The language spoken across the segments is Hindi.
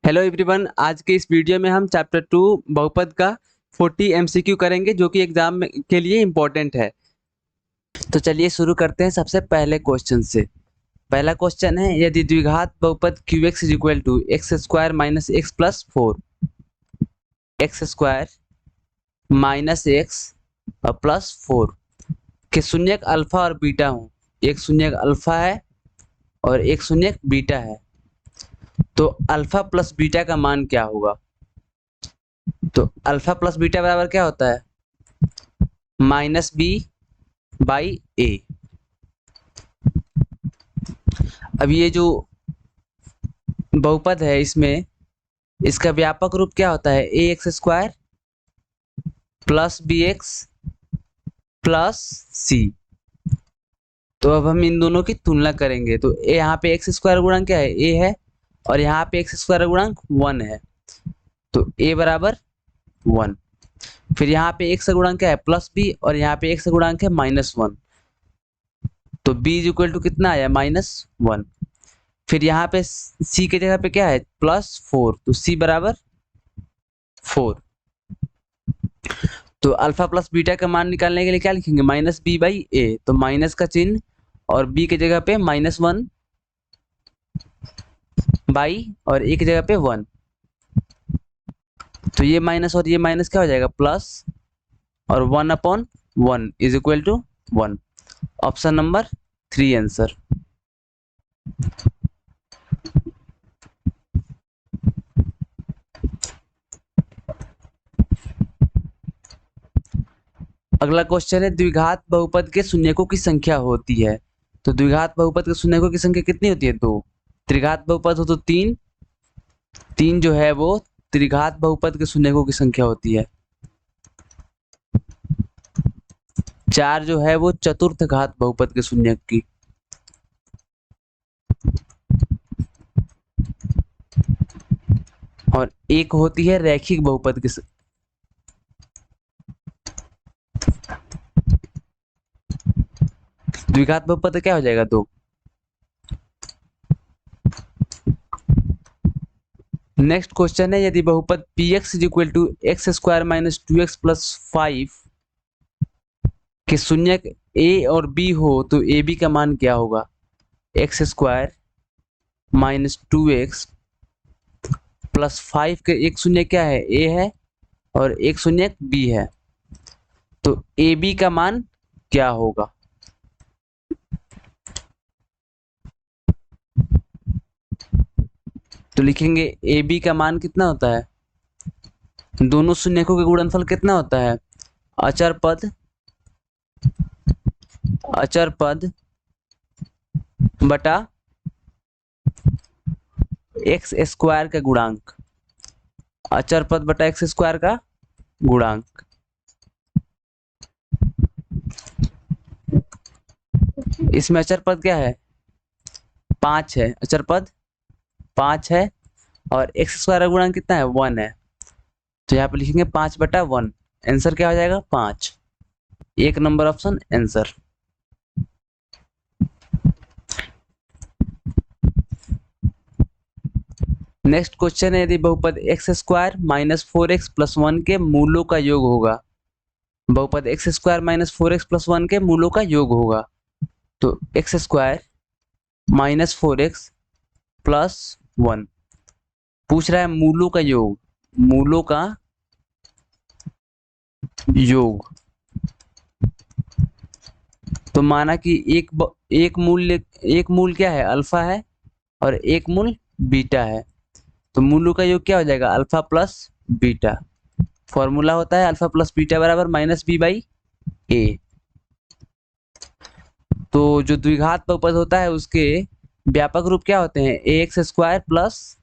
हेलो एवरीवन, आज के इस वीडियो में हम चैप्टर 2 बहुपद का 40 एमसीक्यू करेंगे जो कि के लिए इम्पोर्टेंट है। तो चलिए शुरू करते हैं सबसे पहले क्वेश्चन से। पहला क्वेश्चन है, यदि द्विघात बहुपद QX is equal to x square minus x plus 4, x square minus x और प्लस 4 के शून्यक अल्फा और बीटा हों। एक शून्यक अल्फा है और एक शून्यक बीटा है, तो अल्फा प्लस बीटा का मान क्या होगा? तो अल्फा प्लस बीटा बराबर क्या होता है? माइनस बी बाई ए। अब ये जो बहुपद है इसमें इसका व्यापक रूप क्या होता है? A X square plus B X plus C. तो अब हम इन दोनों की तुलना करेंगे। तो ए यहाँ पे एक्स स्क्वायर गुणांक क्या है? ए है, और यहाँ पे एक्स स्क्वायर गुणांक 1 है, तो ए बराबर 1। फिर यहाँ पे एक्स का गुणांक क्या है? प्लस बी, और यहाँ पे एक्स का गुणांक है -1, तो बी इज इक्वल टू कितना आया? -1। फिर यहाँ पे सी के जगह पे क्या है? +4, तो सी बराबर 4। तो अल्फा प्लस बीटा का मान निकालने के लिए क्या लिखेंगे? -b/a। तो माइनस का चिन्ह और b की जगह पे -1 बाई और a की जगह पे 1, तो ये माइनस और ये माइनस क्या हो जाएगा? प्लस, और 1/1 is equal to 1। Option number 3 answer. अगला क्वेश्चन है, द्विघात बहुपद के शून्यकों की संख्या होती है। तो द्विघात बहुपद के शून्यकों की संख्या कितनी होती है? 2। त्रिघात बहुपद हो तो 3, 3 जो है वो त्रिघात बहुपद के शून्यकों की संख्या होती है। 4 जो है वो चतुर्थ घात बहुपद के शून्यक की। और 1 होती है रैखिक बहुपद की। द्विघात बहुपद क्या हो जाएगा? 2। नेक्स्ट क्वेश्चन है, यदि बहुपद px is equal to x square minus 2x plus 5 के शून्यक a और b हो तो ab का मान क्या होगा? X square minus 2x plus 5 के एक शून्य क्या है? a है, और एक शून्य b है, तो ab का मान क्या होगा? तो लिखेंगे ab का मान कितना होता है? दोनों शून्यकों के गुणनफल कितना होता है? अचर पद बटा एक्स स्क्वायर का गुणांक। अचर पद बटा एक्स स्क्वायर का गुणांक। इसमें अचर पद क्या है? 5 है। अचर पद 5 है, और एक्स स्क्वायर का गुणांक कितना है? 1 है, तो यहाँ पे लिखेंगे 5/1। आंसर क्या हो जाएगा? 5। 1 number option answer. Next question है, यदि बहुपद x square minus 4x plus 1 के मूलों का योग होगा। बहुपद x square minus 4x plus 1 के मूलों का योग होगा। तो x square minus 4x plus 1 पूछ रहा है मूलों का योग। मूलों का योग, तो माना कि एक मूल क्या है? अल्फा है, और एक मूल बीटा है, तो मूलों का योग क्या हो जाएगा? Alpha plus beta. फॉर्मूला होता है अल्फा प्लस बीटा बराबर -b/a। तो जो द्विघात बहुपद होता है उसके व्यापक रूप क्या होते हैं? ax square plus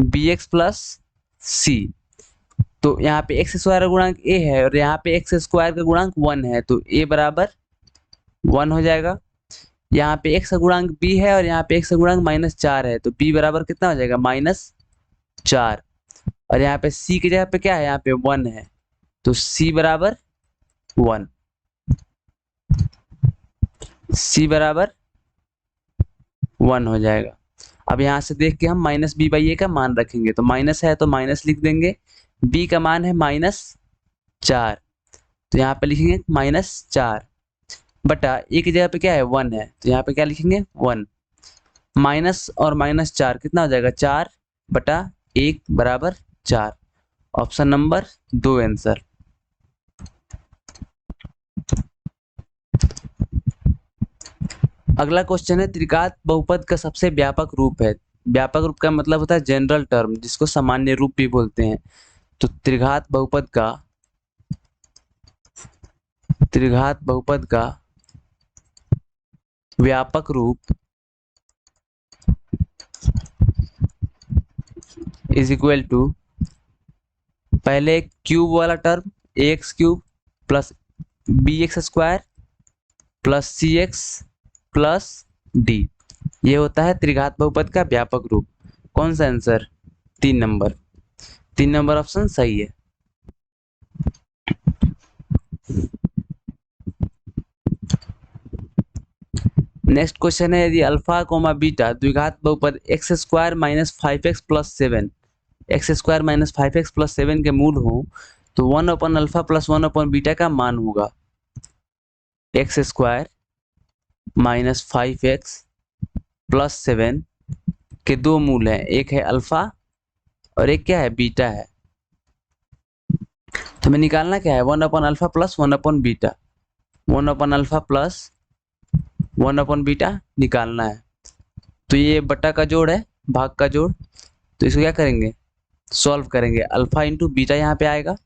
bx plus c। तो यहाँ पे एक्स स्क्वायर का गुणांक a है, और यहाँ पे एक्स स्क्वायर का गुणांक 1 है, तो a बराबर 1 हो जाएगा। यहाँ पे x का गुणांक b है, और यहाँ पे x का गुणांक -4 है, तो b बराबर कितना हो जाएगा? -4। और यहाँ पे c की जगह पे क्या है? यहाँ पे 1 है, तो c बराबर 1। c बराबर 1 हो जाएगा। अब यहाँ से देख के हम माइनस बी बाई ए का मान रखेंगे, तो माइनस है तो माइनस लिख देंगे, बी का मान है -4, तो यहाँ पे लिखेंगे -4 बटा ए की जगह पे क्या है 1 है, तो यहाँ पे क्या लिखेंगे 1, माइनस और -4 कितना हो जाएगा 4 बटा 1 बराबर 4। Option number 2 answer. अगला क्वेश्चन है त्रिघात बहुपद का सबसे व्यापक रूप है। व्यापक रूप का मतलब होता है जनरल टर्म, जिसको सामान्य रूप भी बोलते हैं। तो त्रिघात बहुपद का व्यापक रूप इज इक्वल टू, पहले क्यूब वाला term ax³ plus bx² plus cx plus d, ये होता है त्रिघात बहुपद का व्यापक रूप। कौन सा आंसर? 3 नंबर ऑप्शन सही है। नेक्स्ट क्वेश्चन है, यदि अल्फा कोमा बीटा द्विघात बहुपद x² minus 5x plus 7 x² minus 5x plus 7 के मूल हो तो 1 अपन अल्फा प्लस 1 अपन बीटा का मान होगा। x² माइनस 5x प्लस 7 के दो मूल हैं, एक है अल्फा और एक क्या है बीटा है। तो हमें निकालना क्या है 1 अपन अल्फा प्लस 1 अपन बीटा, 1 अपन अल्फा प्लस 1 अपन बीटा निकालना है। तो ये बट्टा का जोड़ है, भाग का जोड़, तो इसको क्या करेंगे सॉल्व करेंगे। अल्फा इंटू बीटा यहाँ पे आएगा,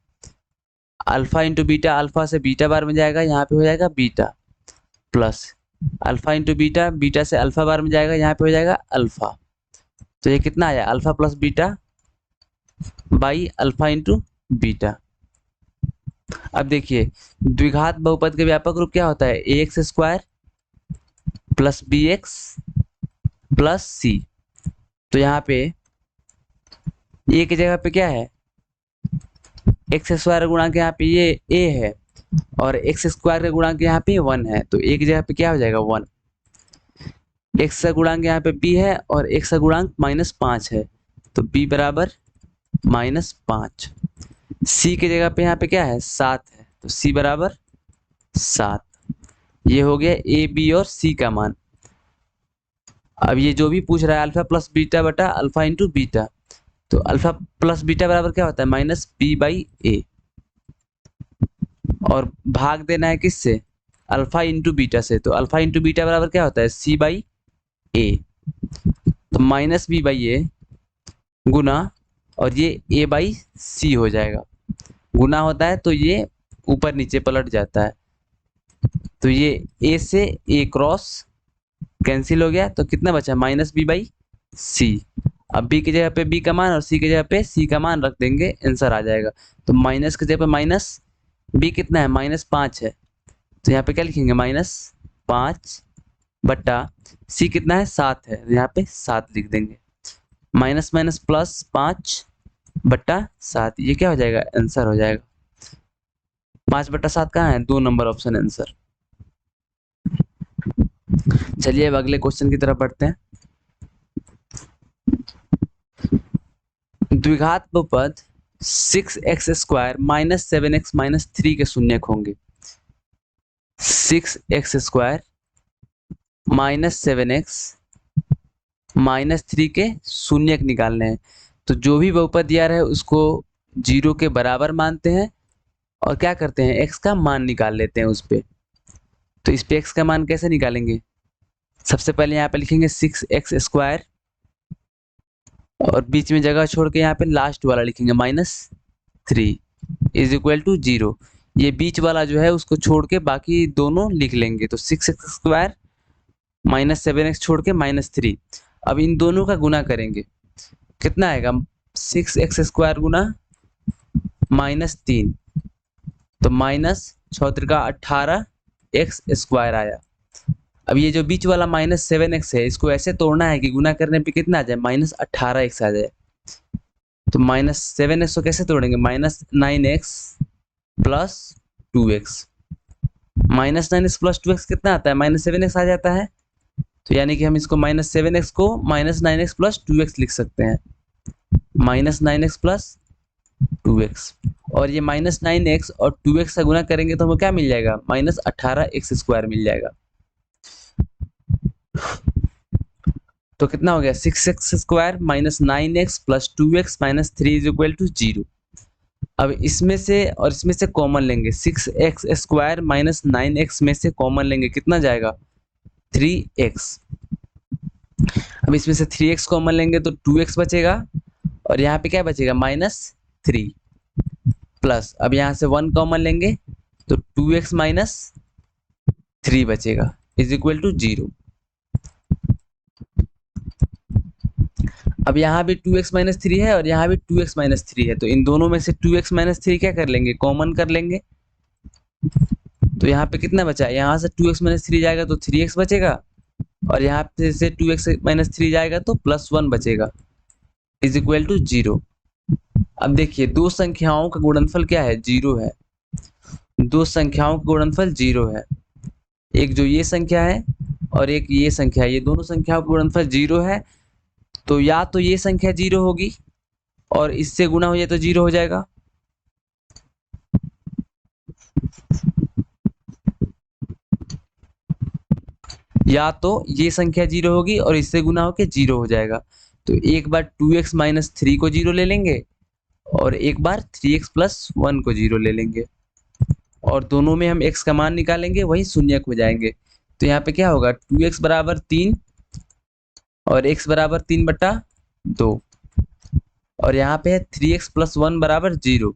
अल्फा इंटू बीटा अल्फा से बीटा बार में जाएगा, यहाँ पे हो जाएगा beta, plus alpha into beta beta से अल्फा बार में जाएगा, यहाँ पे हो जाएगा अल्फा। तो ये कितना आया alpha plus beta by alpha into beta. अब देखिए द्विघात बहुपद के व्यापक रूप क्या होता है ax² plus bx plus c। तो यहाँ पे a की जगह पे क्या है x² गुणांक यहाँ पे ये a है और x² का गुणांक यहाँ पे 1 है, तो a की जगह पे क्या हो जाएगा 1, x का गुणांक यहाँ पे b है और x का गुणांक -5 है, तो b बराबर -5। c की जगह पे यहाँ पे क्या है 7 है, तो c बराबर 7। ये हो गया a b और c का मान। अब ये जो भी पूछ रहा है अल्फा प्लस बीटा बटा अल्फा इंटू बीटा, तो अल्फा प्लस बीटा बराबर क्या होता है -b/a, और भाग देना है किससे अल्फा इंटू बीटा से, तो अल्फा इंटू बीटा बराबर क्या होता है c/a, तो -b/a गुना और ये a/c हो जाएगा, गुना होता है तो ये ऊपर नीचे पलट जाता है, तो ये a से a क्रॉस कैंसिल हो गया, तो कितना बचा -b/c। अब b की जगह पे b का मान और c की जगह पे c का मान रख देंगे, आंसर आ जाएगा। तो माइनस की जगह पे माइनस, b कितना है -5 है, तो यहाँ पे क्या लिखेंगे -5 बट्टा c कितना है 7 है, तो यहाँ पे 7 लिख देंगे, माइनस माइनस प्लस 5 बट्टा 7, ये क्या हो जाएगा आंसर हो जाएगा 5 बट्टा 7 कहाँ है 2 नंबर ऑप्शन आंसर। चलिए अब अगले क्वेश्चन की तरफ बढ़ते हैं। द्विघात बहुपद 6x² माइनस 7x माइनस 3 के शून्यक होंगे। 6x² माइनस 7x माइनस 3 के शून्यक निकालने हैं। तो जो भी बहुपद दिया रहे उसको 0 के बराबर मानते हैं और क्या करते हैं x का मान निकाल लेते हैं उस पे। तो इस पे x का मान कैसे निकालेंगे, सबसे पहले यहाँ पे लिखेंगे 6x² और बीच में जगह छोड़ के यहाँ पे लास्ट वाला लिखेंगे -3 इज इक्वल टू 0। ये बीच वाला जो है उसको छोड़ के बाकी दोनों लिख लेंगे, तो 6x² माइनस 7x छोड़ के -3। अब इन दोनों का गुना करेंगे, कितना आएगा 6x² गुना -3, तो -6×18x² आया। अब ये जो बीच वाला -7x है इसको ऐसे तोड़ना है कि गुना करने पे कितना आ जाए -18x आ जाए। तो -7x को कैसे तोड़ेंगे -9x plus 2x, -9x plus 2x कितना आता है -7x आ जाता है, तो यानी कि हम इसको -7x को -9x प्लस 2x लिख सकते हैं, -9x प्लस 2x। और ये -9x और 2x का गुना करेंगे तो हमें क्या मिल जाएगा, -18x² मिल जाएगा। तो कितना हो गया, 6x² -9x plus 2x minus 3 is equal to 0। अब इसमें से और इसमें से कॉमन लेंगे, 6x² माइनस 9x में से कॉमन लेंगे, कितना जाएगा, 3x। अब इसमें से 3x कॉमन लेंगे तो 2x बचेगा, और यहाँ पे क्या बचेगा, -3 प्लस, अब यहाँ से 1 कॉमन लेंगे तो 2x माइनस 3 बचेगा इज इक्वल टू 0। अब यहाँ भी 2x माइनस 3 है और यहाँ भी 2x माइनस 3 है, तो इन दोनों में से 2x माइनस 3 क्या कर लेंगे, कॉमन कर लेंगे। तो यहाँ पे कितना बचा, यहाँ से 2x माइनस 3 जाएगा तो 3x बचेगा, और यहाँ पे से 2x माइनस 3 जाएगा तो +1 बचेगा इज इक्वल टू 0। अब देखिए दो संख्याओं का गुणनफल क्या है, 0 है। दो संख्याओं का गुणनफल 0 है, एक जो ये संख्या है और एक ये संख्या है, ये दोनों संख्याओं का गुणनफल 0 है। तो या तो ये संख्या 0 होगी और इससे गुना हो जाए तो 0 हो जाएगा, या तो ये संख्या 0 होगी और इससे गुना होके 0 हो जाएगा। तो एक बार 2x माइनस 3 को 0 ले लेंगे और एक बार 3x प्लस 1 को 0 ले लेंगे, और दोनों में हम x का मान निकालेंगे, वही शून्यक हो जाएंगे। तो यहाँ पे क्या होगा, 2x बराबर 3 और x बराबर 3/2, और यहाँ पे है 3x प्लस 1 बराबर 0।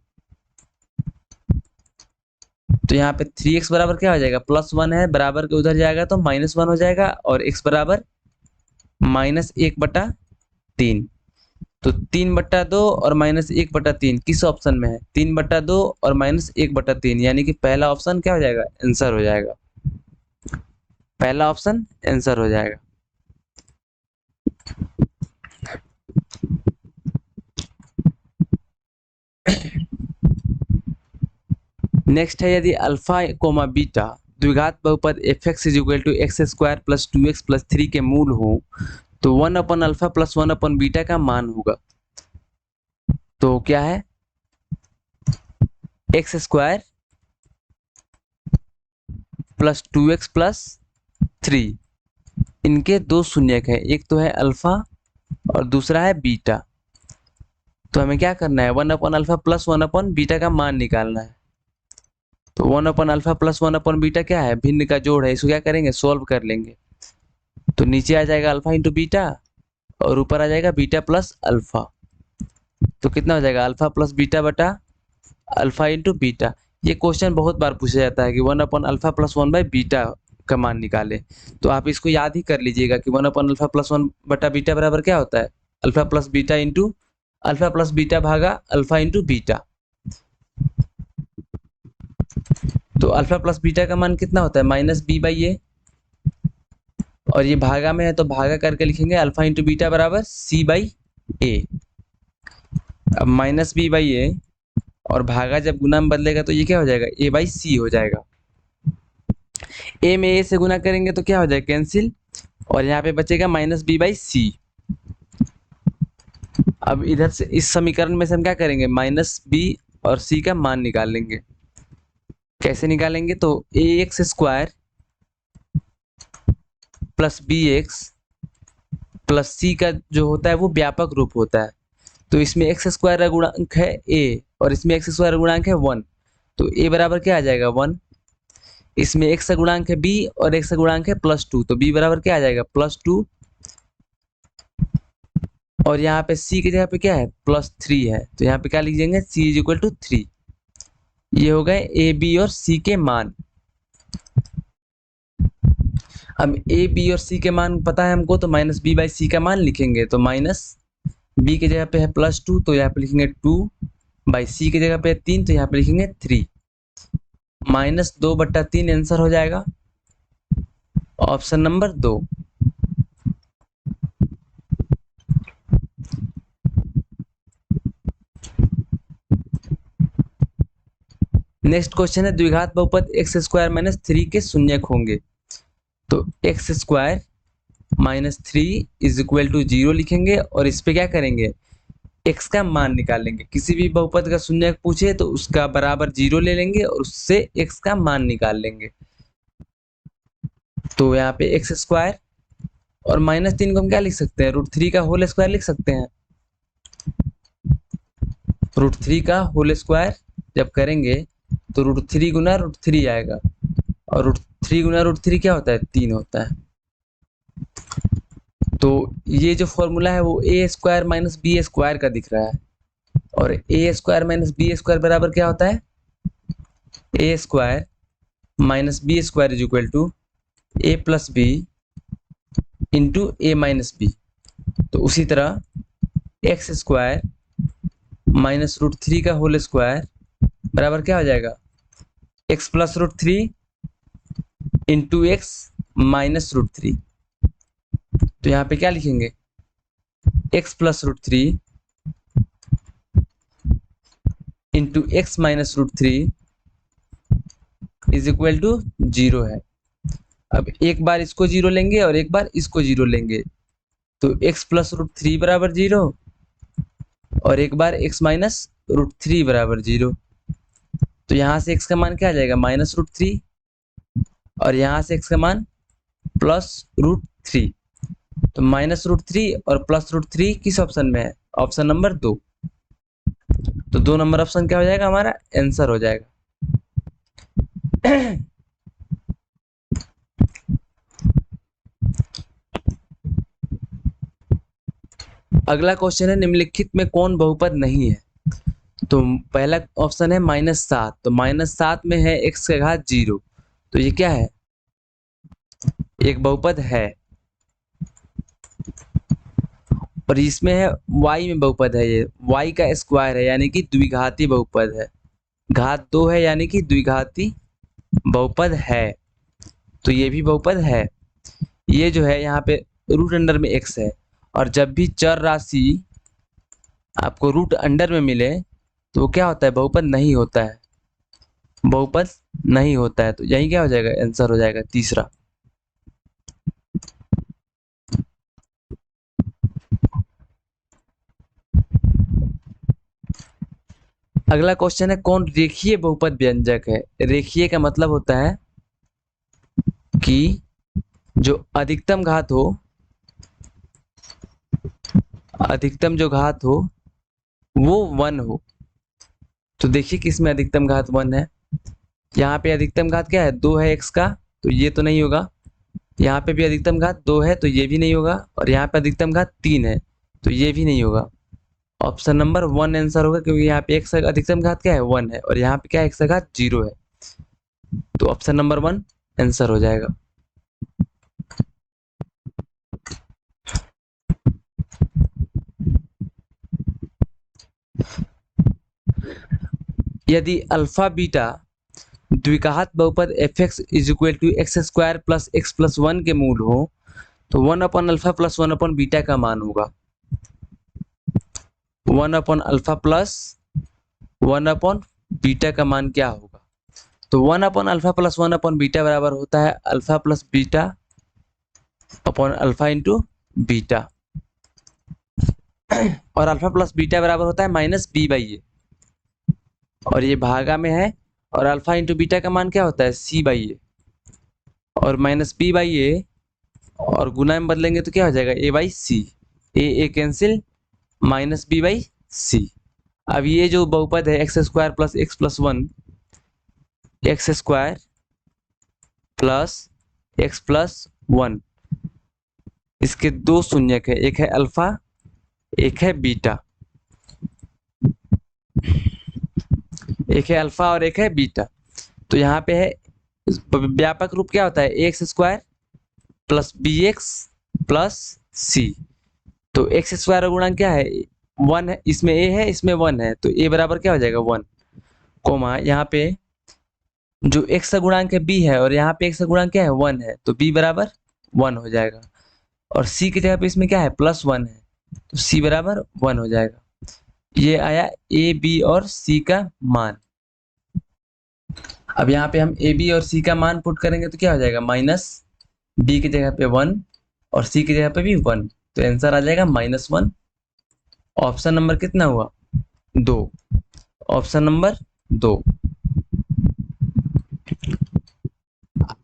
तो यहाँ पे 3x बराबर क्या हो जाएगा, +1 है, बराबर के उधर जाएगा तो -1 हो जाएगा, और x बराबर -1/3। तो 3/2 और -1/3 किस ऑप्शन में है, 3/2 और -1/3, यानी कि पहला ऑप्शन क्या हो जाएगा, आंसर हो जाएगा, पहला ऑप्शन आंसर हो जाएगा। नेक्स्ट है, यदि अल्फा कोमा बीटा द्विघात बहुपद fx is equal to x² plus 2x plus 3 के मूल हो तो 1/अल्फा प्लस 1/बीटा का मान होगा। तो क्या है, x² प्लस 2x प्लस 3, इनके दो शून्यक है, एक तो है अल्फा और दूसरा है बीटा। तो हमें क्या करना है, 1/अल्फा प्लस 1/बीटा का मान निकालना है। तो 1/अल्फा प्लस 1/बीटा क्या है, भिन्न का जोड़ है, इसको क्या करेंगे, सोल्व कर लेंगे। तो नीचे आ जाएगा अल्फा इंटू बीटा और ऊपर आ जाएगा बीटा प्लस अल्फा। तो कितना हो जाएगा, अल्फा प्लस बीटा बटा अल्फा इंटू बीटा। ये क्वेश्चन बहुत बार पूछा जाता है कि 1/अल्फा प्लस 1/बीटा का मान निकाले। तो आप इसको याद ही कर लीजिएगा कि 1/अल्फा प्लस 1/बीटा बराबर क्या होता है, alpha plus beta into alpha plus beta भागा अल्फा इंटू बीटा। तो अल्फा प्लस बीटा का मान कितना होता है, -b/a, और ये भागा में है तो भागा करके लिखेंगे अल्फा इंटू बीटा बराबर c/a। अब -b/a और भागा जब गुना में बदलेगा तो ये क्या हो जाएगा, a/c हो जाएगा। a में a से गुना करेंगे तो क्या हो जाएगा, कैंसिल, और यहाँ पे बचेगा -b/c। अब इधर से इस समीकरण में से हम क्या करेंगे, -b और c का मान निकाल लेंगे। कैसे निकालेंगे, तो ax² plus bx plus c का जो होता है वो व्यापक रूप होता है। तो इसमें x² का गुणांक है a और इसमें x² का गुणांक है 1, तो a बराबर क्या आ जाएगा, 1। इसमें x का गुणांक है b और x का गुणांक है +2, तो b बराबर क्या आ जाएगा, +2। और यहाँ पे c की जगह पे क्या है, +3 है, तो यहाँ पे क्या लिख देंगे, c इज इक्वल टू 3। ये हो गए a b और c के मान। अब a b और c के मान पता है हमको, तो -b/c का मान लिखेंगे। तो -b की जगह पे है +2, तो यहाँ पे लिखेंगे 2/c की जगह पे 3, तो यहाँ पे लिखेंगे 3। -2/3 आंसर हो जाएगा, ऑप्शन नंबर 2। नेक्स्ट क्वेश्चन है, द्विघात बहुपद x² - 3 के शून्यक होंगे। तो x² -3 इज इक्वल टू 0 लिखेंगे और इस पे क्या करेंगे, x का मान निकाल लेंगे। किसी भी बहुपद का शून्यक पूछे तो उसका बराबर 0 ले लेंगे और उससे x का मान निकाल लेंगे। तो यहाँ पे एक्स स्क्वायर और -3 को हम क्या लिख सकते हैं, √3 का होल स्क्वायर लिख सकते हैं। √3 का होल स्क्वायर जब करेंगे तो √3 गुना √3 आएगा और √3 गुना √3 क्या होता है, 3 होता है। तो ये जो फॉर्मूला है वो A square minus B square का दिख रहा है और A square minus B square बराबर क्या होता है, A square minus B square is equal to A plus B into A minus B. तो उसी तरह एक्स स्क्वायर माइनस √3 का होल स्क्वायर बराबर क्या हो जाएगा, x plus √3 into x minus √3। तो यहाँ पे क्या लिखेंगे, x plus √3 into x minus √3 is equal to 0 है। अब एक बार इसको 0 लेंगे और एक बार इसको 0 लेंगे तो x प्लस √3 बराबर 0 और एक बार x माइनस √3 बराबर 0। तो यहाँ से x का मान क्या आ जाएगा, -√3 और यहाँ से x का मान +√3। तो -√3 और +√3 किस ऑप्शन में है, ऑप्शन नंबर 2। तो 2 नंबर ऑप्शन क्या हो जाएगा, हमारा आंसर हो जाएगा। अगला क्वेश्चन है, निम्नलिखित में कौन बहुपद नहीं है। तो पहला ऑप्शन है -7। तो -7 में है x का घात 0। तो ये क्या है, एक बहुपद है। और इसमें है y में बहुपद है, ये y का स्क्वायर है यानी कि द्विघाती बहुपद है। घात 2 है यानी कि द्विघाती बहुपद है। तो ये भी बहुपद है। ये जो है यहाँ पे रूट अंडर में x है और जब भी चर राशि आपको रूट अंडर में मिले तो वो क्या होता है, बहुपद नहीं होता है, बहुपद नहीं होता है। तो यही क्या हो जाएगा, आंसर हो जाएगा तीसरा। अगला क्वेश्चन है, कौन रेखीय बहुपद व्यंजक है। रेखीय का मतलब होता है कि जो अधिकतम घात हो, अधिकतम जो घात हो वो 1 हो। तो देखिए किसमें अधिकतम घात 1 है। यहाँ पे अधिकतम घात क्या है, 2 है x का, तो ये तो नहीं होगा। यहाँ पे भी अधिकतम घात 2 है तो ये भी नहीं होगा और यहाँ पे अधिकतम घात 3 है तो ये भी नहीं होगा। ऑप्शन नंबर 1 आंसर होगा क्योंकि यहाँ पे x का अधिकतम घात क्या है, 1 है और यहाँ पे क्या है, x का घात 0 है। तो ऑप्शन नंबर 1 आंसर हो जाएगा। यदि अल्फा बीटा द्विघात बहुपद fx is equal to x square plus x plus 1 के मूल हो तो 1/अल्फा प्लस 1/बीटा का मान होगा। 1/अल्फा प्लस 1/बीटा का मान क्या होगा। तो 1/अल्फा प्लस 1/बीटा बराबर होता है alpha plus beta upon alpha into beta और अल्फा प्लस बीटा बराबर होता है -b/a और ये भागा में है और अल्फा इंटू बीटा का मान क्या होता है, c/a और -b/a और गुना में बदलेंगे तो क्या हो जाएगा, a/c। a cancel -b/c। अब ये जो बहुपद है X square plus x plus 1, X square plus x plus 1, इसके दो शून्यक है, एक है अल्फा एक है बीटा, एक है अल्फा और एक है बीटा। तो यहाँ पे है व्यापक रूप क्या होता है, X square plus B X plus C. तो एक्स स्क्वायर का गुणांक क्या है, 1 है, इसमें a है इसमें 1 है तो a बराबर क्या हो जाएगा 1, कोमा यहाँ पे जो x का गुणांक है b है और यहाँ पे x का गुणांक क्या है 1 है तो b बराबर 1 हो जाएगा और c की जगह पे इसमें क्या है +1 है तो c बराबर 1 हो जाएगा। ये आया a b और c का मान। अब यहाँ पे हम a b और c का मान पुट करेंगे तो क्या हो जाएगा, -b की जगह पे 1 और सी की जगह पे भी 1, तो आंसर आ जाएगा -1। ऑप्शन नंबर कितना हुआ? 2। Option number 2।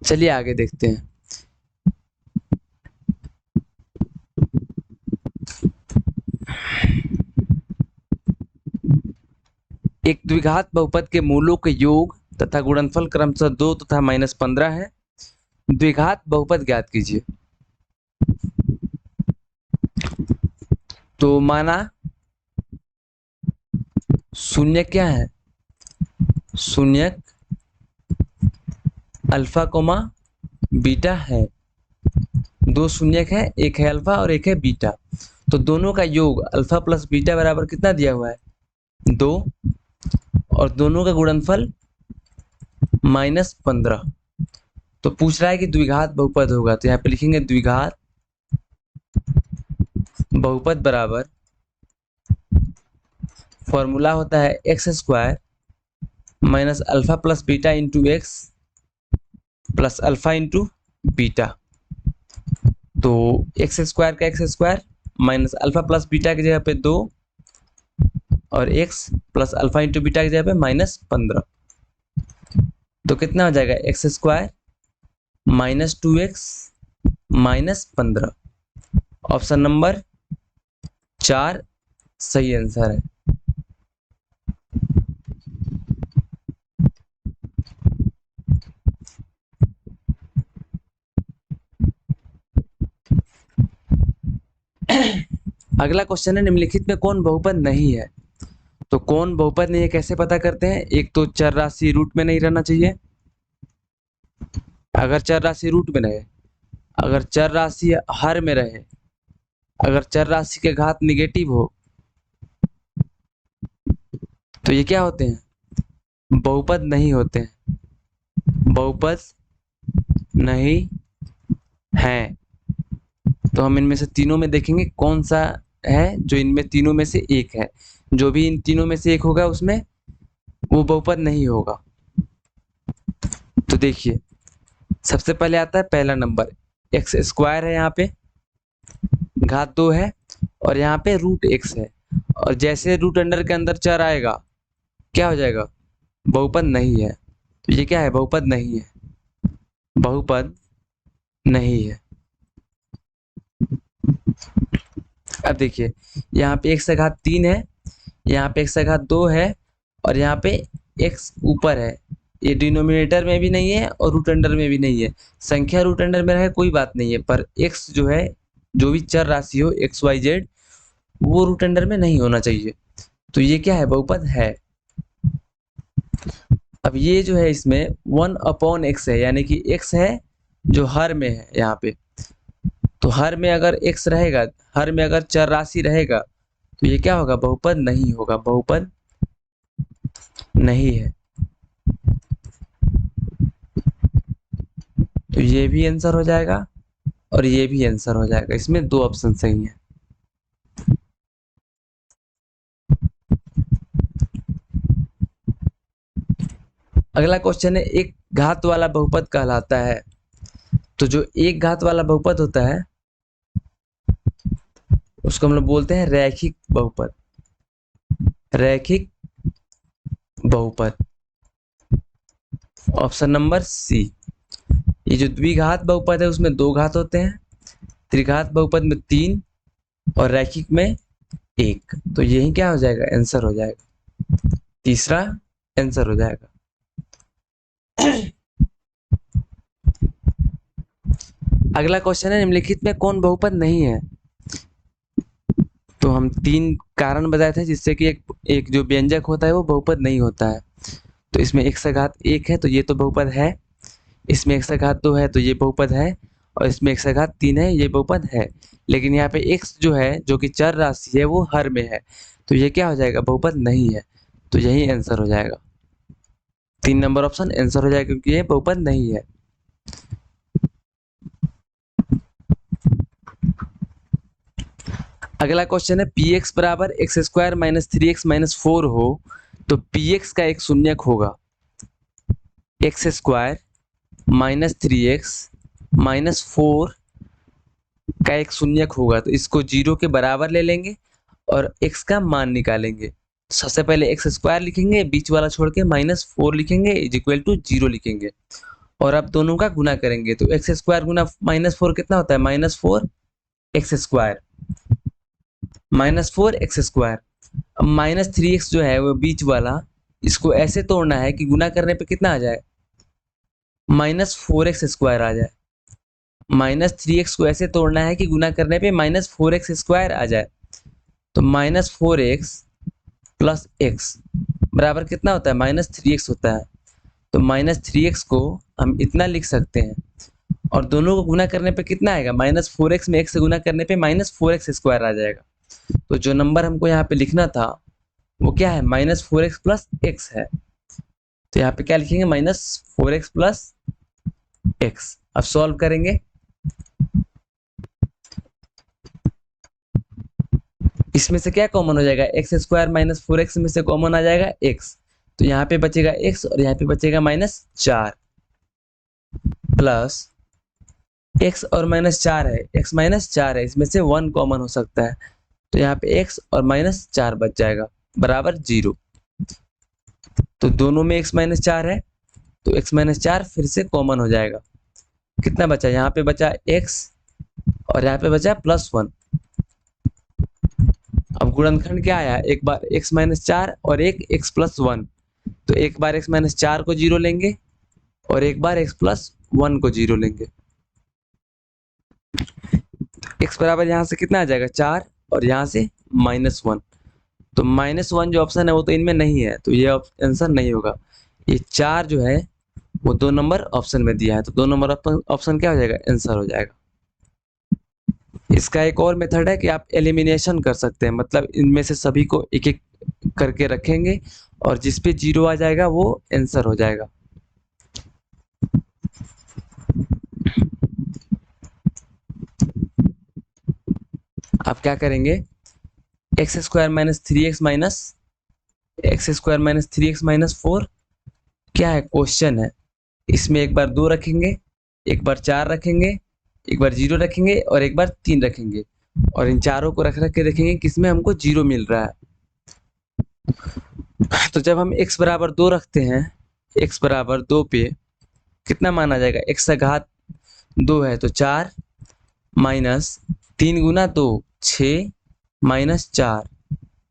चलिए आगे देखते हैं। एक द्विघात बहुपद के मूलों के योग तथा गुणनफल क्रमशः 2 तथा -15 है। द्विघात बहुपद ज्ञात कीजिए। तो माना शून्य क्या है? शून्य अल्फा कोमा बीटा है। दो शून्यक है, एक है अल्फा और एक है बीटा। तो दोनों का योग अल्फा प्लस बीटा बराबर कितना दिया हुआ है? 2। और दोनों का गुणनफल -15। तो पूछ रहा है कि द्विघात बहुपद होगा, तो यहाँ पे लिखेंगे द्विघात बहुपद बराबर फॉर्मूला होता है x² minus alpha plus beta into x plus alpha into beta. तो x² का x² minus alpha plus beta की जगह पे 2 और x plus alpha into beta की जगह पे -15। तो कितना हो जाएगा? x² -2x -15। ऑप्शन नंबर 4 सही आंसर है। अगला क्वेश्चन है निम्नलिखित में कौन बहुपद नहीं है? तो कौन बहुपद नहीं है कैसे पता करते हैं? एक तो चर राशि रूट में नहीं रहना चाहिए। अगर चर राशि रूट में रहे, अगर चर राशि हर में रहे, अगर चर राशि के घात निगेटिव हो, तो ये क्या होते हैं? बहुपद नहीं होते हैं। बहुपद नहीं है। तो हम इनमें से तीनों में देखेंगे कौन सा है जो इनमें तीनों में से एक है। जो भी इन तीनों में से एक होगा उसमें वो बहुपद नहीं होगा। तो देखिए सबसे पहले आता है पहला नंबर, x² है, यहाँ पे घात 2 है और यहाँ पे √x है। और जैसे रूट अंडर के अंदर चर आएगा क्या हो जाएगा? बहुपद नहीं है। तो ये क्या है? बहुपद नहीं है। बहुपद नहीं है। अब देखिए यहाँ पे x³ है, यहाँ पे x² है और यहाँ पे x ऊपर है। ये डिनोमिनेटर में भी नहीं है और रूट अंडर में भी नहीं है। संख्या रूट अंडर में रहे कोई बात नहीं है, पर x जो है, जो भी चर राशि हो XYZ, वो रूट अंडर में नहीं होना चाहिए। तो ये क्या है? बहुपद है। अब ये जो है इसमें 1/x है, यानी कि x है जो हर में है यहाँ पे। तो हर में अगर x रहेगा, हर में अगर चर राशि रहेगा, तो ये क्या होगा? बहुपद नहीं होगा। बहुपद नहीं है। तो ये भी आंसर हो जाएगा और ये भी आंसर हो जाएगा। इसमें 2 ऑप्शन सही हैं। अगला क्वेश्चन है एक घात वाला बहुपद कहलाता है। तो जो एक घात वाला बहुपद होता है उसको हम लोग बोलते हैं रैखिक बहुपद। रैखिक बहुपद। Option number C. ये जो द्विघात बहुपद है उसमें 2 घात होते हैं, त्रिघात बहुपद में 3 और रैखिक में 1। तो यही क्या हो जाएगा? आंसर हो जाएगा। तीसरा आंसर हो जाएगा। अगला क्वेश्चन है निम्नलिखित में कौन बहुपद नहीं है? तो हम 3 कारण बताए थे जिससे कि एक जो व्यंजक होता है वो बहुपद नहीं होता है। तो इसमें x⁴ है तो ये तो बहुपद है, इसमें x⁴ है तो ये बहुपद है, और इसमें x⁴ है ये बहुपद है। लेकिन यहाँ पे x जो है, जो कि चर राशि है, वो हर में है। तो ये क्या हो जाएगा? बहुपद नहीं है। तो यही आंसर हो जाएगा। 3 नंबर ऑप्शन आंसर हो जाएगा क्योंकि ये बहुपद नहीं है। अगला क्वेश्चन है px बराबर x² माइनस 3x माइनस 4 हो तो px का एक शून्यक होगा x² माइनस 3x माइनस 4 का एक शून्यक होगा तो इसको 0 के बराबर ले लेंगे और x का मान निकालेंगे। सबसे पहले एक्स स्क्वायर लिखेंगे, बीच वाला छोड़ के -4 लिखेंगे इज इक्वल टू 0 लिखेंगे और अब दोनों का गुना करेंगे तो एक्स स्क्वायर गुना -4 कितना होता है, -4 एक्स स्क्वायर, -4 एक्स स्क्वायर। अब -3x जो है वो बीच वाला, इसको ऐसे तोड़ना है कि गुना करने पे कितना आ जाए, -4x स्क्वायर आ जाए। -3x को ऐसे तोड़ना है कि गुना करने पे -4x स्क्वायर आ जाए। तो -4x प्लस x बराबर कितना होता है, -3x होता है। तो -3x को हम इतना लिख सकते हैं और दोनों को गुना करने पे कितना आएगा, -4x में x से गुना करने पे -4x स्क्वायर आ जाएगा। तो जो नंबर हमको यहाँ पे लिखना था वो क्या है, -4x प्लस x है। तो यहाँ पे क्या लिखेंगे, -4x प्लस x। अब सॉल्व करेंगे, इसमें से क्या कॉमन हो जाएगा, एक्स स्क्वायर -4x में से कॉमन आ जाएगा x, तो यहाँ पे बचेगा x और यहाँ पे बचेगा -4 प्लस x और -4 है, x -4 है, इसमें से 1 कॉमन हो सकता है तो यहाँ पे x और -4 बच जाएगा बराबर 0। तो दोनों में x -4 है तो x -4 फिर से कॉमन हो जाएगा। कितना बचा, यहाँ पे बचा x और यहाँ पे बचा +1। अब गुणनखंड क्या आया, एक बार x -4 और एक x +1, तो एक बार x -4 को 0 लेंगे और एक बार x +1 को 0 लेंगे। x बराबर यहाँ से कितना आ जाएगा, 4 और यहाँ से -1। तो -1 जो ऑप्शन है वो तो इनमें नहीं है तो ये आंसर नहीं होगा। ये 4 जो है वो 2 नंबर ऑप्शन में दिया है तो 2 नंबर ऑप्शन क्या हो जाएगा, आंसर हो जाएगा। इसका एक और मेथड है कि आप एलिमिनेशन कर सकते हैं, मतलब इनमें से सभी को एक एक करके रखेंगे और जिस पे 0 आ जाएगा वो आंसर हो जाएगा। आप क्या करेंगे, एक्स स्क्वायर माइनस 4 क्या है, क्वेश्चन है, इसमें एक बार 2 रखेंगे, एक बार 4 रखेंगे, एक बार 0 रखेंगे और एक बार 3 रखेंगे और इन चारों को रख रख के देखेंगे किसमें हमको 0 मिल रहा है। तो जब हम x बराबर 2 रखते हैं, x बराबर 2 पे कितना मान आ जाएगा, x का घात 2 है तो 4 माइनस 3 गुना 2 6 माइनस 4,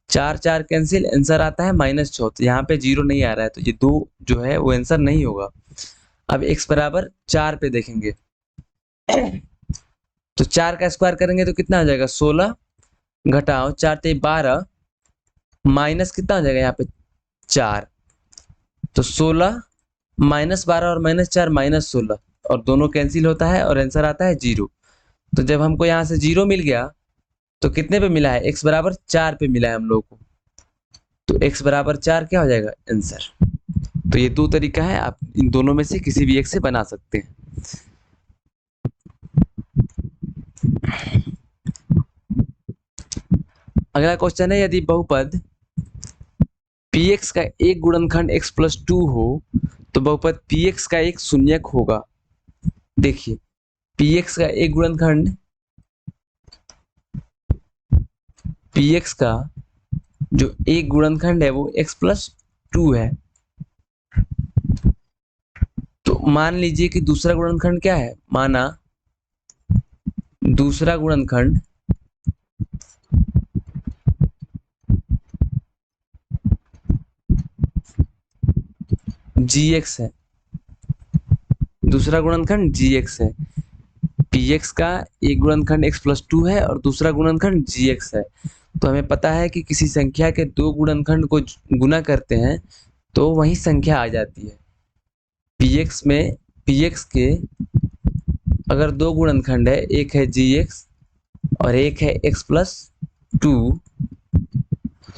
4 4 कैंसिल, आंसर आता है -6। तो यहाँ पे 0 नहीं आ रहा है तो ये 2 जो है वो आंसर नहीं होगा। अब x बराबर 4 पे देखेंगे तो 4 का स्क्वायर करेंगे तो कितना आ जाएगा, 16 घटाओ 4 ते 12 माइनस कितना हो जाएगा यहाँ पे 4, तो 16 -12 और -4 -16 और दोनों कैंसिल होता है और आंसर आता है 0। तो जब हमको यहाँ से 0 मिल गया तो कितने पे मिला है, x बराबर 4 पे मिला है हम लोग को, तो x बराबर 4 क्या हो जाएगा, आंसर। तो ये 2 तरीका है, आप इन दोनों में से किसी भी एक से बना सकते हैं। अगला क्वेश्चन है, यदि बहुपद px का एक गुणनखंड x + 2 हो तो बहुपद px का एक शून्यक होगा। देखिए px का एक गुणनखंड, px का जो एक गुणनखंड है वो x + 2 है। तो मान लीजिए कि दूसरा गुणनखंड क्या है, माना दूसरा गुणनखंड gx है, दूसरा गुणनखंड gx है, px का एक गुणनखंड x + 2 है और दूसरा गुणनखंड gx है। तो हमें पता है कि किसी संख्या के 2 गुणनखंड को गुना करते हैं तो वही संख्या आ जाती है। px में px के अगर 2 गुणनखंड है, एक है gx और एक है x + 2,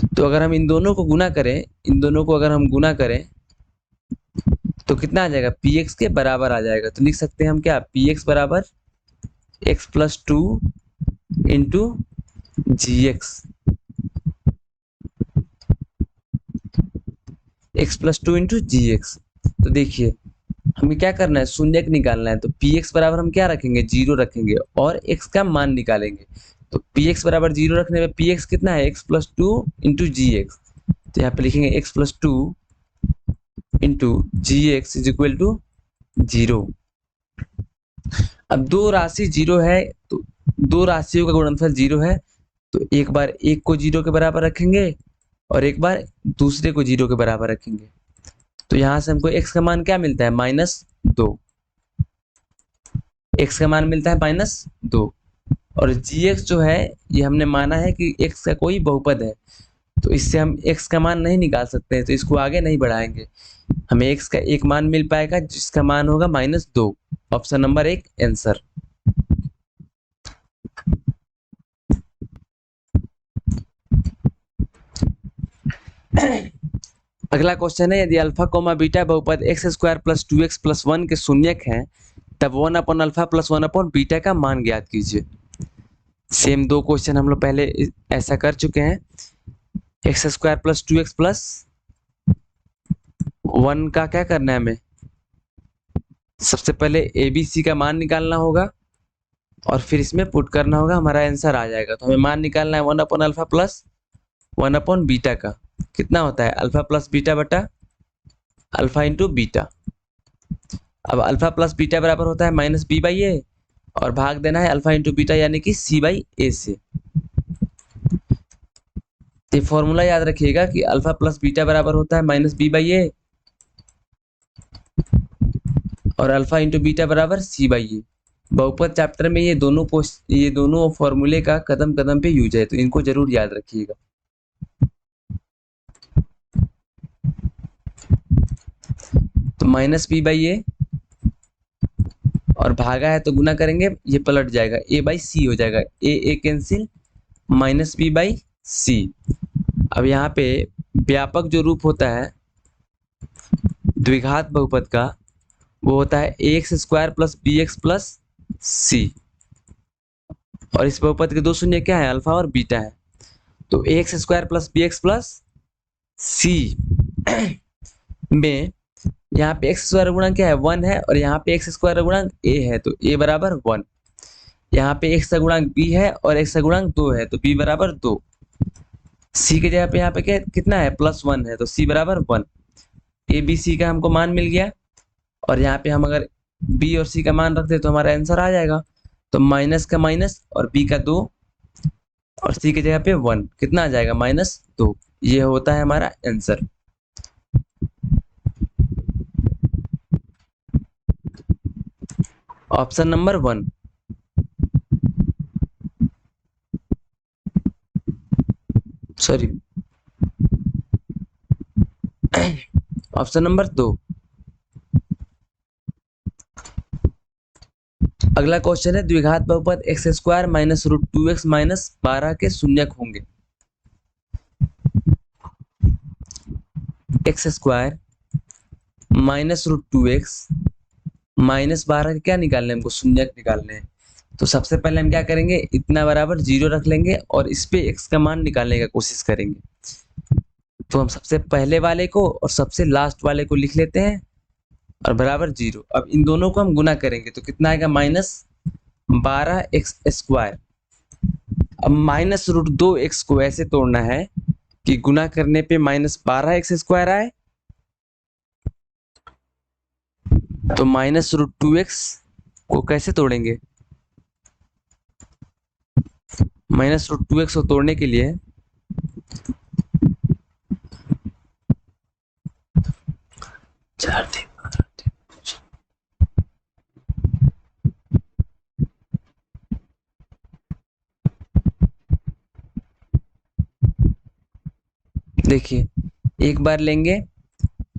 तो अगर हम इन दोनों को गुना करें, इन दोनों को अगर हम गुना करें तो कितना आ जाएगा, px के बराबर आ जाएगा। तो लिख सकते हैं हम क्या, px बराबर x + 2 into gx, x + 2 into gx। तो देखिए हमें क्या करना है, शून्यक निकालना है। तो पी एक्स बराबर हम क्या रखेंगे, 0 रखेंगे और एक्स का मान निकालेंगे। तो पी एक्स बराबर 0 रखने में पी एक्स कितना है, x plus two into G x. तो यहाँ पे लिखेंगे x plus two into G x is equal to 0। अब दो राशि 0 है तो दो राशियों का गुणनफल 0 है, तो एक बार एक को 0 के बराबर रखेंगे और एक बार दूसरे को 0 के बराबर रखेंगे। तो यहां से हमको x का मान क्या मिलता है, -2। x का मान मिलता है -2 और gx जो है ये हमने माना है कि x का कोई बहुपद है, तो इससे हम x का मान नहीं निकाल सकते हैं, तो इसको आगे नहीं बढ़ाएंगे। हमें x का एक मान मिल पाएगा जिसका मान होगा -2। Option number 1 answer. अगला क्वेश्चन है, यदि अल्फा कोमा बीटा बहुपद x square plus 2x plus 1 के शून्यक हैं, तब 1 upon alpha plus 1 upon beta का मान ज्ञात कीजिए। सेम दो क्वेश्चन हम लोग पहले ऐसा कर चुके हैं। X square plus 2x plus 1 का क्या करना है, हमें सबसे पहले ए बी सी का मान निकालना होगा और फिर इसमें पुट करना होगा, हमारा आंसर आ जाएगा। तो हमें मान निकालना है 1 upon alpha plus 1 upon beta का। कितना होता है, अल्फा प्लस बीटा बटा अल्फा इंटू बीटा। अब अल्फा प्लस बीटा बराबर होता है माइनस बी बाई ए और भाग देना है अल्फा इंटू बीटा यानी कि सी बाई ए से। ये फॉर्मूला याद रखिएगा कि अल्फा प्लस बीटा बराबर होता है माइनस बी बाई ए और अल्फा इंटू बीटा बराबर सी बाई ए। बहुपद चैप्टर में ये दोनों फॉर्मूले का कदम कदम पे यूज है, तो इनको जरूर याद रखिएगा। तो माइनस बी बाई ए और भागा है तो गुना करेंगे, ये पलट जाएगा, ए बाई सी हो जाएगा, ए कैंसिल, माइनस बी बाई सी। अब यहाँ पे व्यापक जो रूप होता है द्विघात बहुपद का वो होता है A X square plus B X plus C, और इस बहुपद के दो शून्य क्या है, अल्फा और बीटा है। तो A X square plus B X plus C में यहाँ पे एक्स स्क्वायर गुणा क्या है, 1 है और यहाँ पे एक्स स्क्वायर गुणा ए है, तो ए बराबर 1। यहाँ पे एक्स का गुणांक बी है और एक्स का गुणांक 2 है, तो बी बराबर 2। सी के जगह पे यहाँ पे क्या कितना है, +1 है, तो सी बराबर 1। ए बी सी का हमको मान मिल गया और यहाँ पे हम अगर बी और सी का मान रखते तो हमारा आंसर आ जाएगा। तो माइनस का माइनस और बी का 2 और सी के जगह पे 1, कितना आ जाएगा, -2। ये होता है हमारा answer. Option number 1। Sorry, option number 2। अगला क्वेश्चन है, द्विघात बहुपद x square minus root 2x minus 12 के शून्यक होंगे। X square minus root 2x minus 12 के क्या निकालने, हमको शून्यक निकालने हैं। तो सबसे पहले हम क्या करेंगे, इतना बराबर 0 रख लेंगे और इस पे x का मान निकालने का कोशिश करेंगे। तो हम सबसे पहले वाले को और सबसे लास्ट वाले को लिख लेते हैं और बराबर 0। अब इन दोनों को हम गुना करेंगे तो कितना आएगा, -12x स्क्वायर। अब माइनस रूट 2x को ऐसे तोड़ना है कि गुना करने पे -12x स्क्वायर आए, तो -√2x को कैसे तोड़ेंगे, -√2x को तोड़ने के लिए देखिए, एक बार लेंगे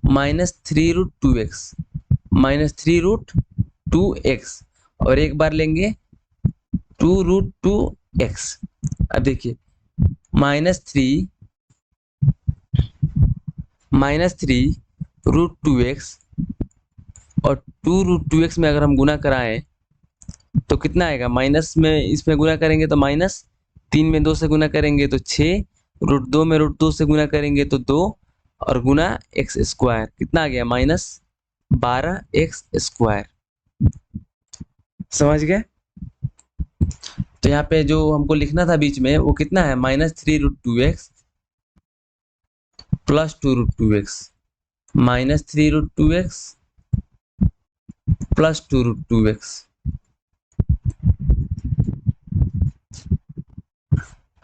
-3√2x -3√2x और एक बार लेंगे 2√2x। अब देखिए -3√2x और 2√2x में अगर हम गुना कराएं तो कितना आएगा, माइनस में इसमें गुना करेंगे तो माइनस, 3 में 2 से गुना करेंगे तो 6, √2 में √2 से गुना करेंगे तो 2 और गुना x स्क्वायर, कितना आ गया, 12x²। समझ गए? तो यहाँ पे जो हमको लिखना था बीच में वो कितना है, -3√2x plus 2√2x, -3√2x plus 2√2x।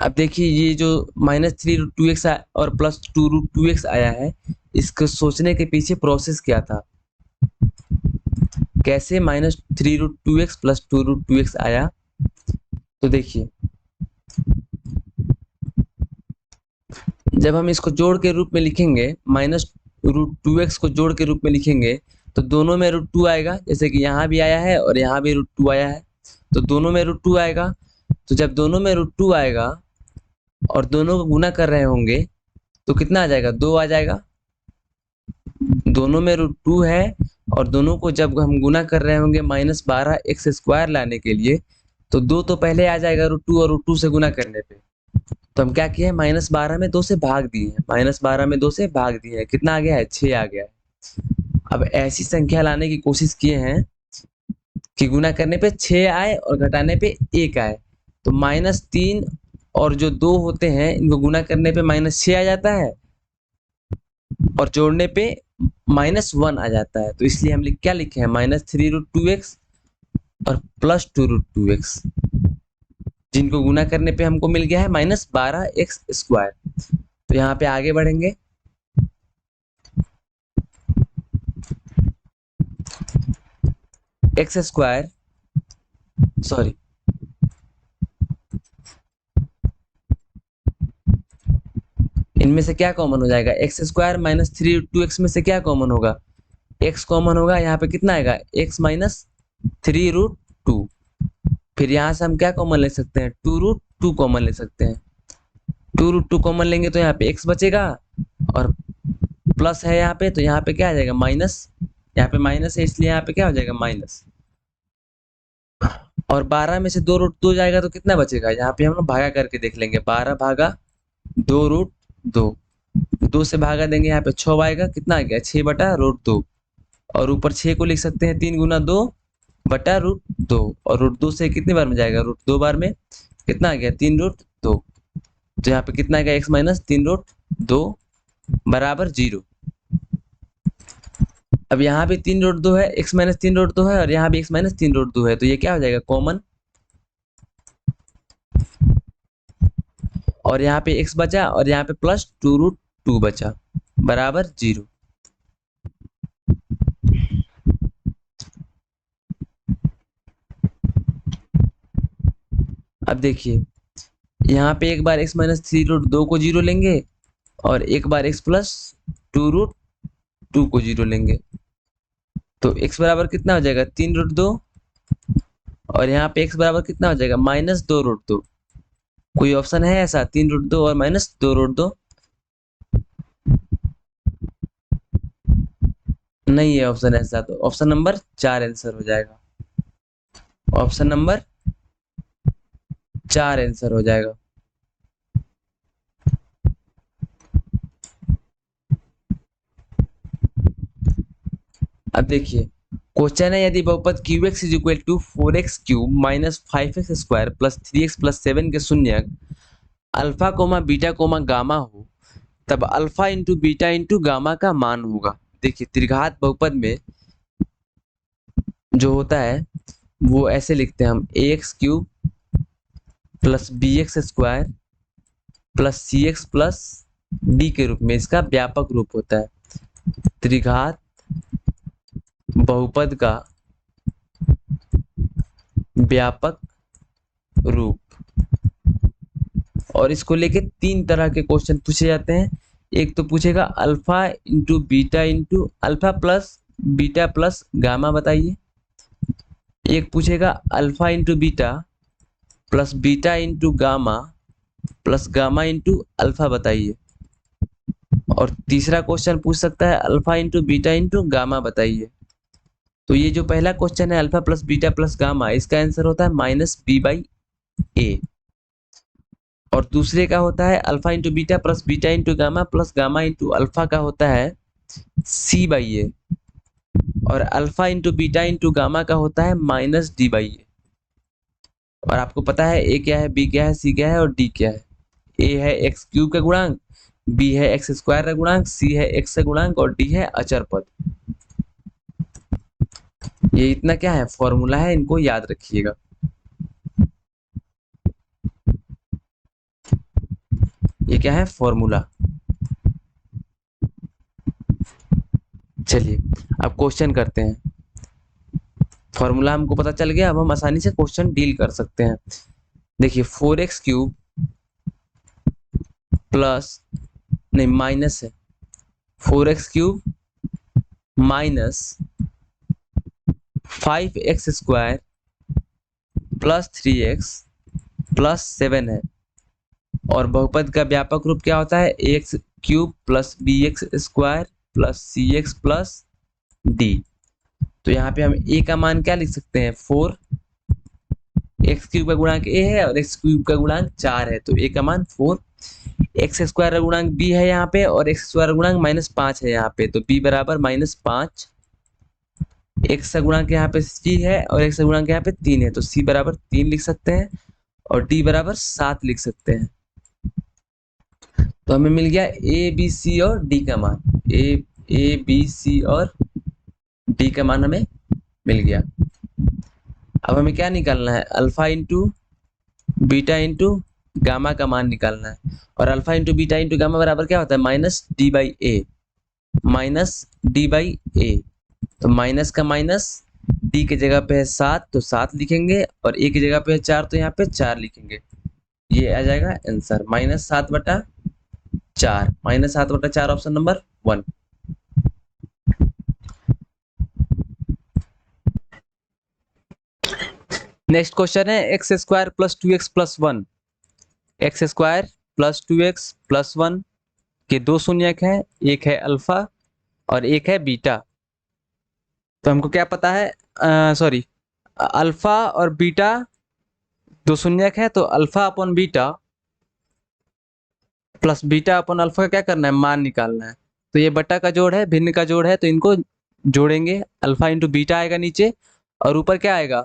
अब देखिए ये जो -3√2x और प्लस 2√2x आया है, इसको सोचने के पीछे प्रोसेस क्या था, कैसे -3√2x प्लस 2√2x आया। तो देखिए जब हम इसको जोड़ के रूप में लिखेंगे, -√2x को जोड़ के रूप में लिखेंगे तो दोनों में √2 आएगा, जैसे कि यहाँ भी आया है और यहाँ भी √2 आया है, तो दोनों में √2 आएगा। तो जब दोनों में √2 आएगा और दोनों को गुना कर रहे होंगे तो कितना आ जाएगा, 2 आ जाएगा। दोनों में √2 है और दोनों को जब हम गुना कर रहे होंगे -12x² लाने के लिए, तो 2 तो पहले आ जाएगा √2 और √2 से गुना करने पे। तो हम क्या किए, -12 में 2 से भाग दिए हैं, -12 में 2 से भाग दिए हैं, कितना आ गया है, 6 आ गया है। अब ऐसी संख्या लाने की कोशिश किए हैं कि गुना करने पे 6 आए और घटाने पे 1 आए। तो -3 और जो 2 होते हैं इनको गुना करने पे -6 आ जाता है और जोड़ने पे -1 आ जाता है। तो इसलिए हम क्या लिखे हैं, -3√2x और प्लस 2√2x, जिनको गुना करने पे हमको मिल गया है -12x²। तो यहाँ पे आगे बढ़ेंगे। x², सॉरी, इनमें से क्या कॉमन हो जाएगा, x² -3√2x में से क्या कॉमन होगा, x कॉमन होगा। यहाँ पे कितना आएगा, x -3√2। फिर यहाँ से हम क्या कॉमन ले सकते हैं, 2√2 कॉमन ले सकते हैं। 2√2 कॉमन लेंगे तो यहाँ पे x बचेगा और प्लस है यहाँ पे, तो यहाँ पे क्या आ जाएगा, माइनस। यहाँ पे माइनस है इसलिए यहाँ पे क्या हो जाएगा, माइनस। और 12 में से 2√2 जाएगा तो कितना बचेगा, यहाँ पे हम लोग भागा करके देख लेंगे, 12 भागा 2√2, 2 से भागा देंगे, यहाँ पे 6 आएगा, कितना आ गया, 6/√2। और ऊपर 6 को लिख सकते हैं 3 गुना 2/√2, और √2 से कितनी बार में जाएगा, √2 बार में, कितना आ गया, 3√2। तो यहाँ पे कितना आ गया, x -3√2 बराबर 0। अब यहाँ भी 3√2 है, x -3√2 है और यहाँ भी x -3√2 है, तो ये क्या हो जाएगा, कॉमन। और यहाँ पे x बचा और यहाँ पे प्लस 2√2 बचा बराबर 0। अब देखिए यहाँ पे एक बार x -3√2 को 0 लेंगे और एक बार x प्लस 2√2 को 0 लेंगे, तो x बराबर कितना हो जाएगा, 3√2, और यहाँ पे x बराबर कितना हो जाएगा, -2√2। कोई ऑप्शन है ऐसा, 3√2 और -2√2? नहीं है ऑप्शन ऐसा, तो ऑप्शन नंबर 4 आंसर हो जाएगा, ऑप्शन नंबर 4 आंसर हो जाएगा। अब देखिए क्वेश्चन है, यदि बहुपद qx is equal to 4x³ -5x² plus 3x plus 7 के शून्यक alpha comma beta comma gamma हो, तब alpha into beta into gamma का मान होगा। देखिए त्रिघात बहुपद में जो होता है वो ऐसे लिखते हैं हम, ax³ plus bx² plus cx plus d के रूप में, इसका व्यापक रूप होता है त्रिघात बहुपद का व्यापक रूप। और इसको लेके 3 तरह के क्वेश्चन पूछे जाते हैं। एक तो पूछेगा alpha into beta into alpha plus beta plus gamma बताइए। एक पूछेगा alpha into beta plus beta into gamma plus gamma into alpha बताइए। और तीसरा क्वेश्चन पूछ सकता है alpha into beta into gamma बताइए। तो ये जो पहला क्वेश्चन है alpha plus beta plus gamma, इसका आंसर होता है -b/a। और दूसरे का होता है alpha into beta plus beta into gamma plus gamma into alpha का होता है c/a। और alpha into beta into gamma का होता है माइनस डी बाई ए। और आपको पता है ए क्या है, बी क्या है, सी क्या है और डी क्या है। ए है एक्स क्यूब का गुणांक, बी है एक्स स्क्वायर का गुणांक, सी है एक्स का गुणांक और डी है अचर पद। ये इतना क्या है, फॉर्मूला है, इनको याद रखिएगा। ये क्या है, फॉर्मूला। चलिए अब क्वेश्चन करते हैं। फॉर्मूला हमको पता चल गया, अब हम आसानी से क्वेश्चन डील कर सकते हैं। देखिए 4x क्यूब प्लस, नहीं माइनस है, 4x cube minus 5x square plus 3x plus 7 है। और बहुपद का व्यापक रूप क्या होता है, X cube plus B X square plus C X plus D. तो यहाँ पे हम ए का मान क्या लिख सकते हैं, 4, एक्स क्यूब का गुणांक ए है और एक्स क्यूब का गुणांक 4 है, तो ए का मान 4। एक्स स्क्वायर का गुणांक बी है यहाँ पे और एक्स स्क्वायर का गुणांक -5 है यहाँ पे, तो बी बराबर -5। एक्स का गुणांक यहाँ पे सी है और एक्स का गुणांक यहाँ पे 3 है, तो सी बराबर 3 लिख सकते हैं और डी बराबर 7 लिख सकते हैं। तो हमें मिल गया ए बी सी और डी का मान, ए बी सी और डी का मान हमें मिल गया। अब हमें क्या निकालना है, alpha into beta into gamma का मान निकालना है। और alpha into beta into gamma बराबर क्या होता है, minus D by A, minus D by A. तो माइनस का माइनस, डी की जगह पे है 7 तो 7 लिखेंगे और ए की जगह पे है 4 तो यहाँ पे 4 लिखेंगे। ये आ जाएगा answer -7/4, -7/4 option number 1। Next question है X square plus 2x plus 1। X square plus 2x plus 1 के दो शून्यक हैं, एक है अल्फा और एक है बीटा। तो हमको क्या पता है, सॉरी, अल्फा और बीटा दो शून्यक है, तो alpha upon beta plus beta upon alpha का क्या करना है, मान निकालना है। तो ये बटा का जोड़ है, भिन्न का जोड़ है, तो इनको जोड़ेंगे। अल्फा इंटू बीटा आएगा नीचे और ऊपर क्या आएगा,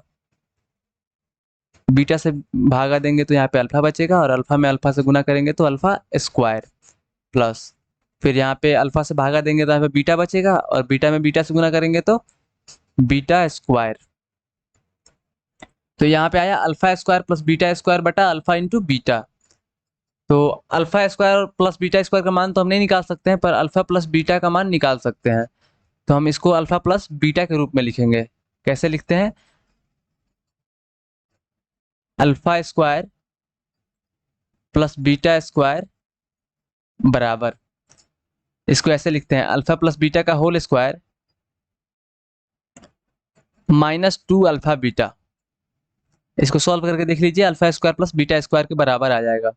बीटा से भागा देंगे तो यहाँ पे अल्फा बचेगा और अल्फा में अल्फा से गुना करेंगे तो अल्फा स्क्वायर प्लस, फिर यहाँ पे अल्फा से भागा देंगे तो यहाँ पे बीटा बचेगा और बीटा में बीटा से गुना करेंगे तो बीटा स्क्वायर। तो यहाँ पे आया alpha square plus beta square बटा अल्फा इंटू बीटा। तो alpha square plus beta square का मान तो हम नहीं निकाल सकते हैं, पर अल्फा प्लस बीटा का मान निकाल सकते हैं। तो हम इसको अल्फा प्लस बीटा के रूप में लिखेंगे। कैसे लिखते हैं, alpha square plus beta square बराबर, इसको ऐसे लिखते हैं, अल्फा प्लस बीटा का होल स्क्वायर -2 अल्फा बीटा। इसको सॉल्व करके देख लीजिए, alpha square plus beta square के बराबर आ जाएगा।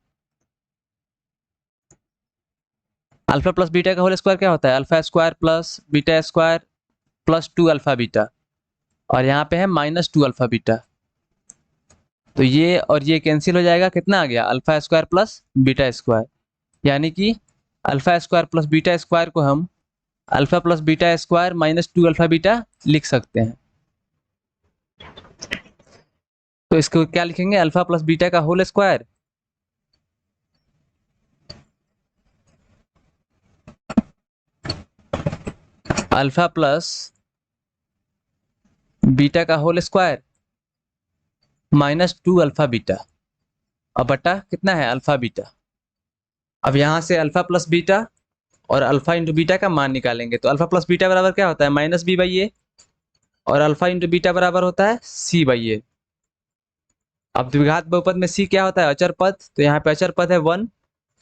अल्फा प्लस बीटा का होल स्क्वायर क्या होता है, alpha square plus beta square plus 2 alpha beta, और यहाँ पे है -2 अल्फा बीटा। तो ये और ये कैंसिल हो जाएगा, कितना आ गया, alpha square plus beta square. यानी कि alpha square plus beta square को हम alpha plus beta square -2 alpha beta लिख सकते हैं। तो इसको क्या लिखेंगे, अल्फा प्लस बीटा का whole square alpha plus beta का होल स्क्वायर -2 अल्फा बीटा और बटा कितना है, अल्फा बीटा। अब यहां से अल्फा प्लस बीटा और अल्फा इंटू बीटा का मान निकालेंगे। तो अल्फा प्लस बीटा बराबर क्या होता है, -b/a और अल्फा इंटू बीटा बराबर होता है c/a। अब द्विघात बहुपद में c क्या होता है, अचर पद, तो यहाँ पे अचर पद है 1,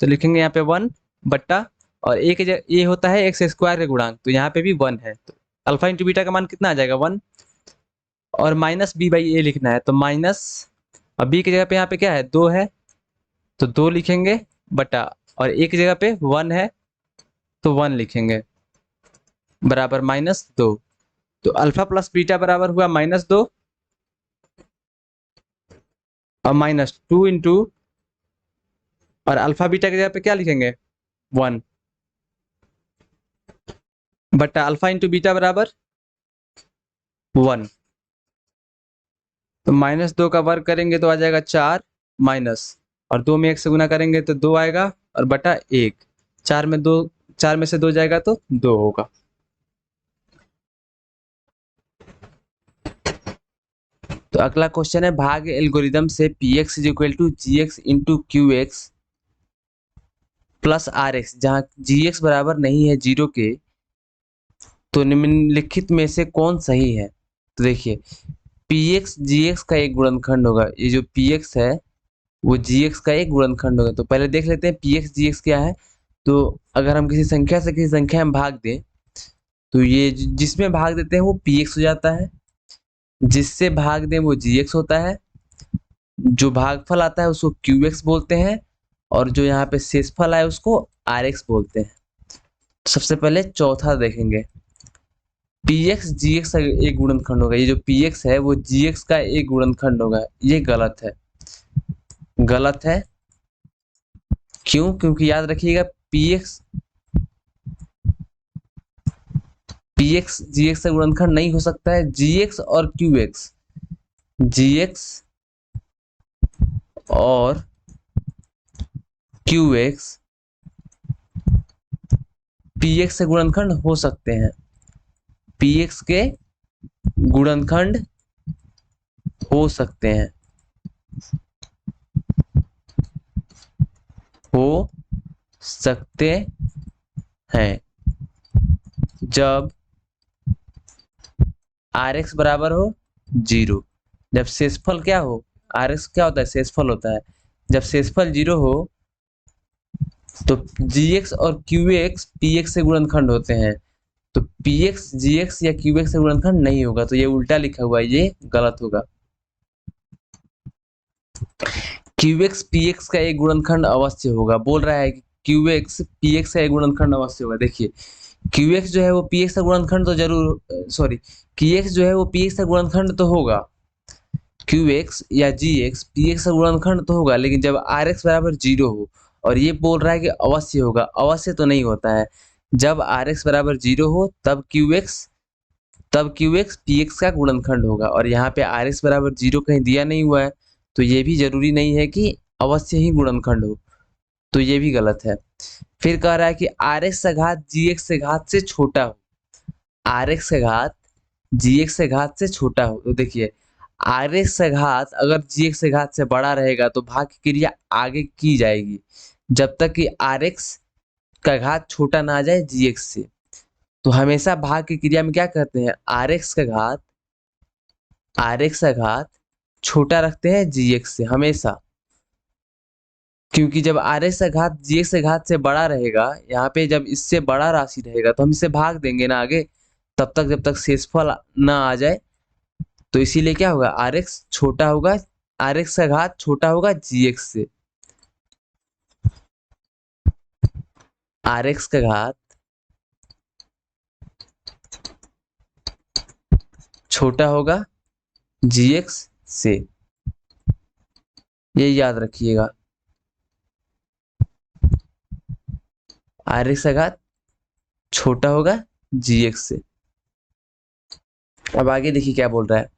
तो लिखेंगे यहाँ पे 1 बट्टा, और ए होता है एक्स स्क्वायर का गुणांक, तो यहाँ पे भी 1 है, तो अल्फा इंटू बीटा का मान कितना आ जाएगा 1, और -b/a लिखना है, तो माइनस, अब b की जगह पे यहाँ पे क्या है 2 है, तो 2 लिखेंगे बटा, और a की जगह पे 1 है तो 1 लिखेंगे बराबर -2। तो अल्फा प्लस बीटा बराबर हुआ -2 और -2 इंटू, और अल्फा बीटा की जगह पे क्या लिखेंगे 1 बटा अल्फा इंटू बीटा बराबर 1। तो -2 का वर्ग करेंगे तो आ जाएगा 4 माइनस, और 2 में 1 से गुना करेंगे तो 2 आएगा और बटा 1। 4 में से 2 जाएगा तो 2 होगा। तो अगला क्वेश्चन है, भाग एल्गोरिदम से px is equal to gx into Q x plus R x, जहाँ gx बराबर नहीं है 0 के, तो निम्नलिखित में से कौन सही है। तो देखिए px gx का एक गुणनखंड होगा, ये जो px है वो gx का एक गुणनखंड होगा। तो पहले देख लेते हैं px gx क्या है। तो अगर हम किसी संख्या से किसी संख्या में भाग दें तो ये जिसमें भाग देते हैं वो px हो जाता है, जिससे भाग दें वो gx होता है, जो भागफल आता है उसको qx बोलते हैं, और जो यहाँ पे शेषफल आए उसको rx बोलते हैं। तो सबसे पहले चौथा देखेंगे, px gx का एक गुणनखंड होगा। ये जो px है वो gx का एक गुणनखंड होगा, ये गलत है। गलत है क्यों? क्योंकि याद रखिएगा px gx का गुणनखंड नहीं हो सकता है। gx और qx, gx और qx px से गुणनखंड हो सकते हैं, px के गुणनखंड हो सकते हैं, हो सकते हैं जब rx बराबर हो 0। जब शेषफल क्या हो, rx क्या होता है, शेषफल होता है। जब शेषफल 0 हो तो gx और qx px से गुणनखंड होते हैं। तो px gx या qx से गुणनखंड नहीं होगा, तो ये उल्टा लिखा हुआ है, ये गलत होगा। qx px का एक गुणनखंड अवश्य होगा, बोल रहा है कि qx px का एक गुणनखंड अवश्य होगा। देखिए qx जो है वो px का गुणनखंड तो जरूर, सॉरी, qx जो है वो px का गुणनखंड तो होगा, qx या gx px का गुणनखंड तो होगा, लेकिन जब rx बराबर 0 हो, और ये बोल रहा है कि अवश्य होगा, अवश्य तो नहीं होता है। जब rx बराबर 0 हो तब qx px का गुणनखंड होगा, और यहाँ पे rx बराबर 0 कहीं दिया नहीं हुआ है, तो ये भी जरूरी नहीं है कि अवश्य ही गुणनखंड हो, तो ये भी गलत है। फिर कह रहा है कि rx का घात gx से घात से छोटा हो, rx का घात gx से घात से छोटा हो। तो देखिए rx का घात अगर gx से घात से बड़ा रहेगा तो भाग की क्रिया आगे की जाएगी, जब तक कि rx का घात छोटा ना आ जाए gx से। तो हमेशा भाग की क्रिया में क्या कहते हैं, rx का घात छोटा रखते हैं gx से हमेशा, क्योंकि जब rx का घात gx के घात से बड़ा रहेगा, यहाँ पे जब इससे बड़ा राशि रहेगा तो हम इसे भाग देंगे ना आगे, तब तक जब तक शेषफल ना आ जाए। तो इसीलिए क्या होगा, rx छोटा होगा, rx का घात छोटा होगा gx से, rx का घात छोटा होगा gx से, ये याद रखिएगा। rx का घात छोटा होगा gx से। अब आगे देखिए क्या बोल रहा है,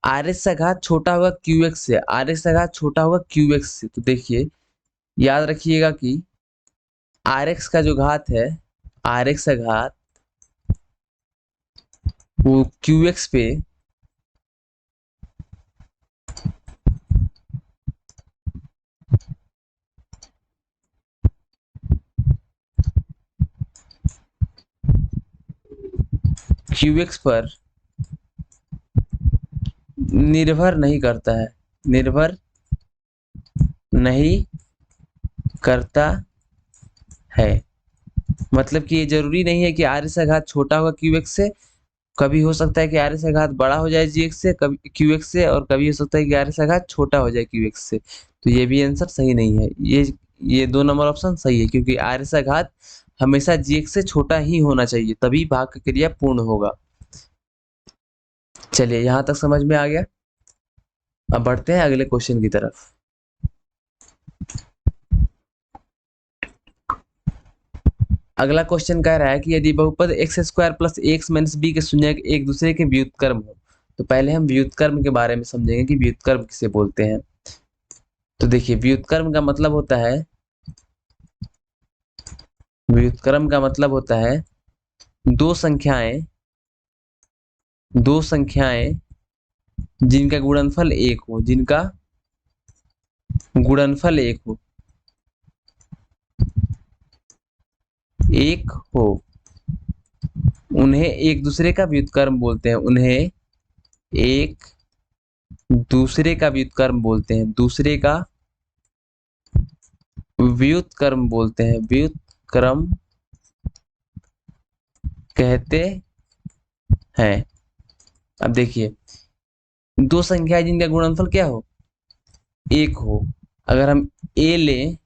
rx का घात छोटा होगा qx से, rx का घात छोटा होगा qx से। तो देखिए याद रखिएगा कि rx का जो घात है, rx का घात वो qx पे qx पर निर्भर नहीं करता है, निर्भर नहीं करता है। मतलब कि ये जरूरी नहीं है कि rx का घात छोटा होगा qx से, कभी हो सकता है कि rx का घात बड़ा हो जाए gx से, कभी qx से, और कभी हो सकता है कि rx का घात छोटा हो जाए qx से। तो ये भी आंसर सही नहीं है, ये 2 नंबर ऑप्शन सही है, क्योंकि rx का घात हमेशा gx से छोटा ही होना चाहिए, तभी भाग की क्रिया पूर्ण होगा। चलिए यहाँ तक समझ में आ गया। अब बढ़ते हैं अगले क्वेश्चन की तरफ। अगला क्वेश्चन कह रहा है कि यदि बहुपद x² plus x minus B के शून्य एक दूसरे के व्युत्क्रम हो, तो पहले हम व्युत्क्रम के बारे में समझेंगे कि व्युत्क्रम किसे बोलते हैं। तो देखिए, व्युत्क्रम का मतलब होता है, व्युत्क्रम का मतलब होता है दो संख्याएं जिनका गुणनफल एक हो, जिनका गुणनफल एक हो, एक हो, उन्हें एक दूसरे का व्युत्क्रम बोलते हैं। उन्हें एक दूसरे का व्युत्क्रम बोलते हैं। दूसरे का व्युत्क्रम बोलते हैं। व्युत्क्रम कहते हैं। अब देखिए, दो संख्या जिनका गुणनफल क्या हो, एक हो। अगर हम ए लें,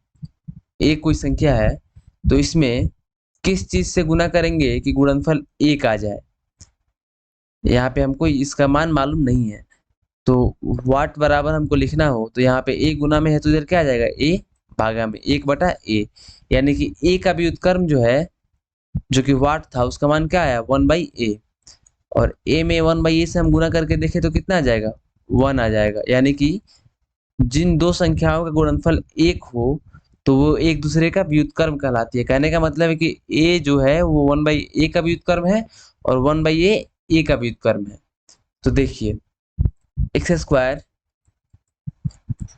ए कोई संख्या है, तो इसमें किस चीज से गुना करेंगे कि गुणनफल एक आ जाए। यहाँ पे हमको इसका मान मालूम नहीं है, तो वाट बराबर हमको लिखना हो तो यहाँ पे ए गुना में है, तो इधर क्या आ जाएगा, ए भागा में एक बटा ए, यानी कि ए का व्युत्क्रम जो है, जो कि वाट था, उसका मान क्या आया, 1/a। और a में 1/a से हम गुना करके देखें तो कितना आ जाएगा, 1 आ जाएगा। यानी कि जिन दो संख्याओं का गुणनफल एक हो तो वो एक दूसरे का व्युत्क्रम कहलाती है। कहने का मतलब है कि a जो है वो 1/a का व्युत्क्रम है और 1/a a का व्युत्क्रम है। तो देखिए, एक्स स्क्वायर